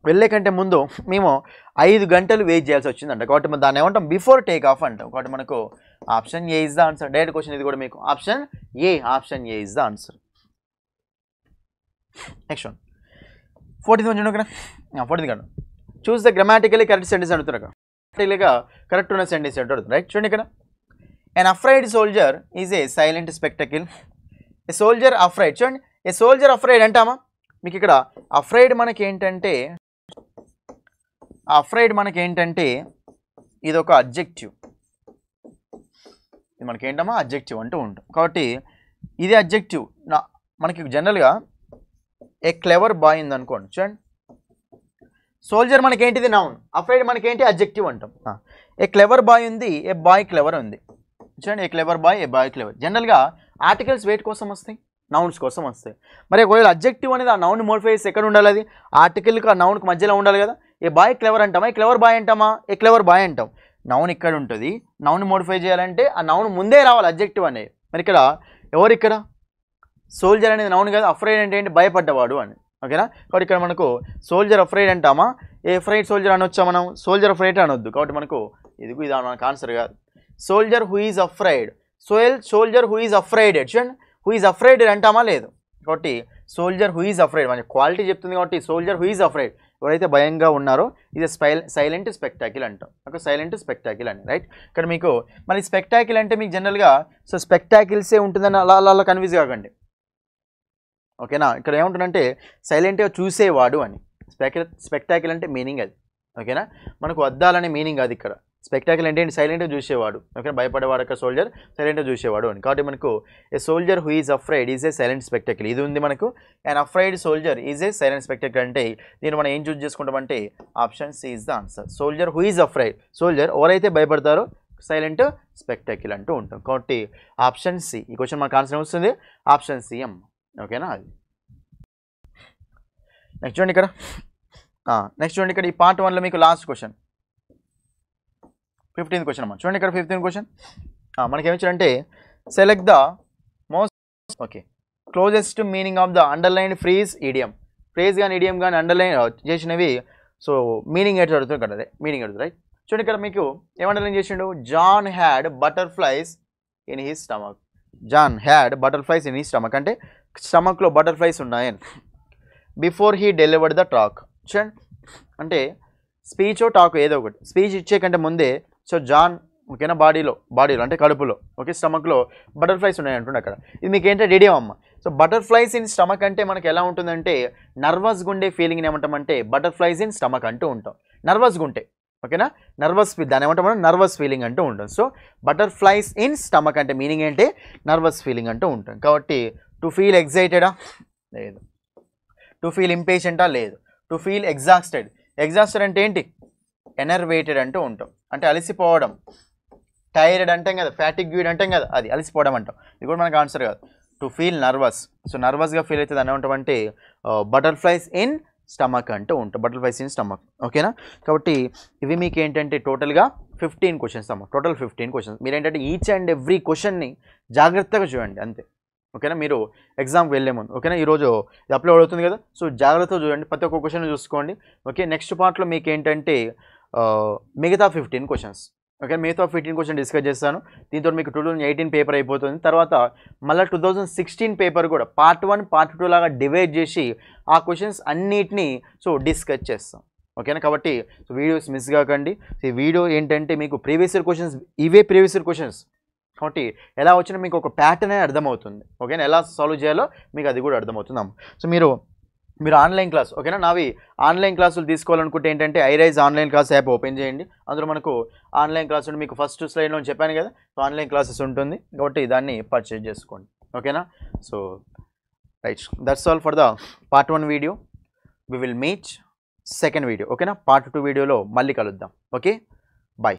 వెళ్ళే కంటే ముందు మేము 5 గంటలు వెయిట్ చేయాల్సి వచ్చిందంట. కాబట్టి మనం దాన్ని ఏమంటాం? బిఫోర్ టేక్ ఆఫ్ అంటాం. కాబట్టి మనకు option A is the answer. Direct question ఇది కూడా మీకు option A is the answer. Next one 14th చూడండి ఇక్కడ. 14th కాదు, చూస్ ద గ్రామాటికలీ కరెక్ట్ సెంటెన్స్ అడుగుతున్నారు. గ్రామాటికల్గా కరెక్ట్ ఉన్న సెంటెన్స్ ఏంటో అడుగుతుంది. రైట్ చూడండి ఇక్కడ. An afraid soldier is a silent spectacle. A soldier afraid. చూడండి, ఏ సోల్జర్ అఫ్రైడ్ అంటామా? మీకు ఇక్కడ అఫ్రైడ్ మనకేంటంటే ఇది ఒక అడ్జెక్టివ్. ఇది మనకేంటమ్మా? అడ్జెక్టివ్ అంటూ ఉంటాం. కాబట్టి ఇది అడ్జెక్టివ్. మనకి జనరల్గా ఏ క్లెవర్ బాయ్ ఉంది అనుకోండి. చూడండి, సోల్జర్ మనకేంటిది నౌన్, అఫ్రైడ్ మనకేంటి? అడ్జెక్టివ్ అంటాం. ఏ క్లెవర్ బాయ్ ఉంది, ఏ బాయ్ క్లెవర్ ఉంది. చూడండి, ఏ క్లెవర్ బాయ్, ఏ బాయ్ క్లెవర్. జనరల్గా ఆర్టికల్స్ వేట్ కోసం వస్తాయి, నౌన్స్ కోసం వస్తాయి. మరి ఒకవేళ అడ్జెక్టివ్ అనేది ఆ నౌన్ మోడిఫైస్ ఎక్కడ ఉండాలి? అది ఆర్టికల్కి ఆ నౌన్కి మధ్యలో ఉండాలి కదా. ఏ బాయ్ క్లెవర్ అంటామా, ఏ క్లెవర్ బాయ్ అంటామా? ఏ క్లెవర్ బాయ్ అంటాం. నౌన్ ఇక్కడ ఉంటుంది, నౌన్ మోడిఫై చేయాలంటే ఆ నౌన్ ముందే రావాలి, అడ్జెక్టివ్ అనేది. మరి ఇక్కడ ఎవరు? ఇక్కడ సోల్జర్ అనేది నౌన్ కదా, అఫ్రైడ్ అంటే ఏంటి? భయపడ్డవాడు అని. ఓకేనా. కాబట్టి ఇక్కడ మనకు సోల్జర్ అఫ్రైడ్ అంటామా, ఏ అఫ్రైడ్ సోల్జర్ అనొచ్చా మనం? సోల్జర్ అఫ్రైడ్ అనొద్దు. కాబట్టి మనకు ఇది మనకు ఆన్సర్ కాదు. Soldier who is afraid, soldier who is afraided. చూడండి, హూ ఈజ్ అఫ్రైడెడ్ అంటామా? లేదు. కాబట్టి సోల్జర్ హూ ఈజ్ అఫ్రైడ్ మన క్వాలిటీ చెప్తుంది. కాబట్టి సోల్జర్ హూ ఈజ్ అఫ్రైడ్, ఎవరైతే భయంగా ఉన్నారో, ఇది సైలెంట్ స్పెక్టాకిల్ అంటాం. ఒక సైలెంట్ స్పెక్టాకిల్ అని. రైట్. ఇక్కడ మీకు మరి స్పెక్టాకిల్ అంటే మీకు జనరల్గా సో స్పెక్టాకిల్సే ఉంటుందని అలా కన్ఫ్యూజ్ కాకండి. ఓకేనా. ఇక్కడ ఏముంటుందంటే సైలెంట్గా చూసేవాడు అని. స్పెక్టాకిల్ అంటే మీనింగ్ అది. ఓకేనా. మనకు అద్దాలనే మీనింగ్ అది. ఇక్కడ స్పెక్టాకిల్ అంటే ఏంటి? సైలెంట్గా చూసేవాడు. ఓకే, భయపడేవాడు ఒక సోల్జర్, సైలెంట్గా చూసేవాడు అని. కాబట్టి మనకు a soldier who is afraid is a silent spectacle ఇది ఉంది మనకు. And afraid soldier is a silent spectacle అంటే దీన్ని మనం ఏం చూస్ చేసుకుంటామంటే option C is the answer. Soldier who is afraid, soldier ఎవరైతే భయపడతారో సైలెంట్ స్పెక్టాకిల్ అంటూ ఉంటాం. కాబట్టి ఆప్షన్ సి. ఈ క్వశ్చన్ మనకు ఆన్సర్ వస్తుంది ఆప్షన్ సి అమ్మ. ఓకేనా. అది నెక్స్ట్ చూడండి ఇక్కడ. నెక్స్ట్ చూడండి ఇక్కడ ఈ పార్ట్ 1లో మీకు లాస్ట్ క్వశ్చన్ 15th క్వశ్చన్ అమ్మా. చూడండి ఇక్కడ 15th క్వశ్చన్ మనకి ఏమిచ్చారంటే select the most closest meaning of the underlined phrase idiom. Phrase కానీ ఈడియం కానీ అండర్లైన్ చేసినవి. సో మీనింగ్ ఎట్లా అడుగుతుంది కదా, అదే మీనింగ్ అడుగుతుంది. రైట్. చూడండి ఇక్కడ మీకు ఏం అండర్లైన్ చేసిండు? John had butterflies in his stomach. John had butterflies in his stomach అంటే స్టమక్లో బటర్ఫ్లైస్ ఉన్నాయని. Before he delivered the talk. చూడండి, అంటే స్పీచ్ టాక్ ఏదో ఒకటి. స్పీచ్ ఇచ్చే కంటే ముందే సో జాన్ ఓకేనా బాడీలో అంటే కడుపులో ఓకే స్టమక్లో బటర్ఫ్లైస్ ఉన్నాయి అంటుండే అక్కడ. ఇది మీకు ఏంటంటే ఇడియం అమ్మ. సో బటర్ఫ్లైస్ ఇన్ స్టమక్ అంటే మనకి ఎలా ఉంటుందంటే నర్వస్గా ఉండే ఫీలింగ్ ఏమంటామంటే బటర్ఫ్లైస్ ఇన్ స్టమక్ అంటూ ఉంటాం. నర్వస్గా ఉంటే ఓకేనా, దాని ఏమంటాం మనం నర్వస్ ఫీలింగ్ అంటూ ఉంటాం. సో బటర్ఫ్లైస్ ఇన్ స్టమక్ అంటే మీనింగ్ ఏంటి, నర్వస్ ఫీలింగ్ అంటూ ఉంటాం. కాబట్టి టు ఫీల్ ఎగ్జైటెడా లేదు, టు ఫీల్ ఇంపేషెంటా లేదు, టు ఫీల్ ఎగ్జాస్టెడ్ అంటే ఏంటి, ఎనర్వేటెడ్ అంటూ ఉంటాం, అంటే అలసిపోవడం. టైర్డ్ అంటాం కదా, ఫ్యాటిగ్యూడ్ అంటాం కదా, అది అలసిపోవడం అంటాం. ఇది కూడా మనకు ఆన్సర్ కాదు. టు ఫీల్ నర్వస్, సో నర్వస్గా ఫీల్ అవుతుంది అని ఉంటామంటే బటర్ఫ్లైస్ ఇన్ స్టమక్ అంటూ ఉంటాం, బటర్ఫ్లైస్ ఇన్ స్టమక్. ఓకేనా, కాబట్టి ఇవి మీకు ఏంటంటే టోటల్గా 15 క్వశ్చన్స్ అమ్మ, టోటల్ 15 క్వశ్చన్స్. మీరు ఏంటంటే ఈచ్ అండ్ ఎవ్రీ క్వశ్చన్ని జాగ్రత్తగా చూడండి అంతే. ఓకేనా, మీరు ఎగ్జామ్కి వెళ్ళే ముందు ఓకేనా, ఈరోజు ఇది అప్లోడ్ అవుతుంది కదా, సో జాగ్రత్తగా చూడండి, ప్రతి ఒక్క క్వశ్చన్ చూసుకోండి. ఓకే, నెక్స్ట్ పార్ట్లో మీకు ఏంటంటే మిగతా 15 క్వశ్చన్స్. ఓకే, మిగతా 15 క్వశ్చన్ డిస్కస్ చేస్తాను. దీంతో మీకు 2018 పేపర్ అయిపోతుంది. తర్వాత మళ్ళీ 2016 పేపర్ కూడా పార్ట్ 1 పార్ట్ 2 లాగా డివైడ్ చేసి ఆ క్వశ్చన్స్ అన్నిటినీ సో డిస్కస్ చేస్తాం. ఓకేనా, కాబట్టి సో వీడియోస్ మిస్ కాకండి. ఈ వీడియో ఏంటంటే మీకు ప్రీవియస్ ఇయర్ క్వశ్చన్స్, ఇవే ప్రీవియస్ ఇయర్ క్వశ్చన్స్ కాబట్టి ఎలా వచ్చినా మీకు ఒక ప్యాటర్న్ అనేది అర్థమవుతుంది. ఓకేనా, ఎలా సాల్వ్ చేయాలో మీకు అది కూడా అర్థమవుతుంది. సో మీరు ఆన్లైన్ క్లాస్ ఓకేనా, నావి ఆన్లైన్ క్లాసులు తీసుకోవాలనుకుంటే ఏంటంటే high rise online class app open చేయండి. అందులో మనకు ఆన్లైన్ క్లాస్ ఉంటుంది. మీకు ఫస్ట్ స్లైడ్లో చెప్పాను కదా, సో ఆన్లైన్ క్లాసెస్ ఉంటుంది కాబట్టి దాన్ని పర్చేజ్ చేసుకోండి. ఓకేనా, so right, that's all for the part 1 video. We will meet second video. ఓకేనా, పార్ట్ 2 వీడియోలో మళ్ళీ కలుద్దాం. ఓకే.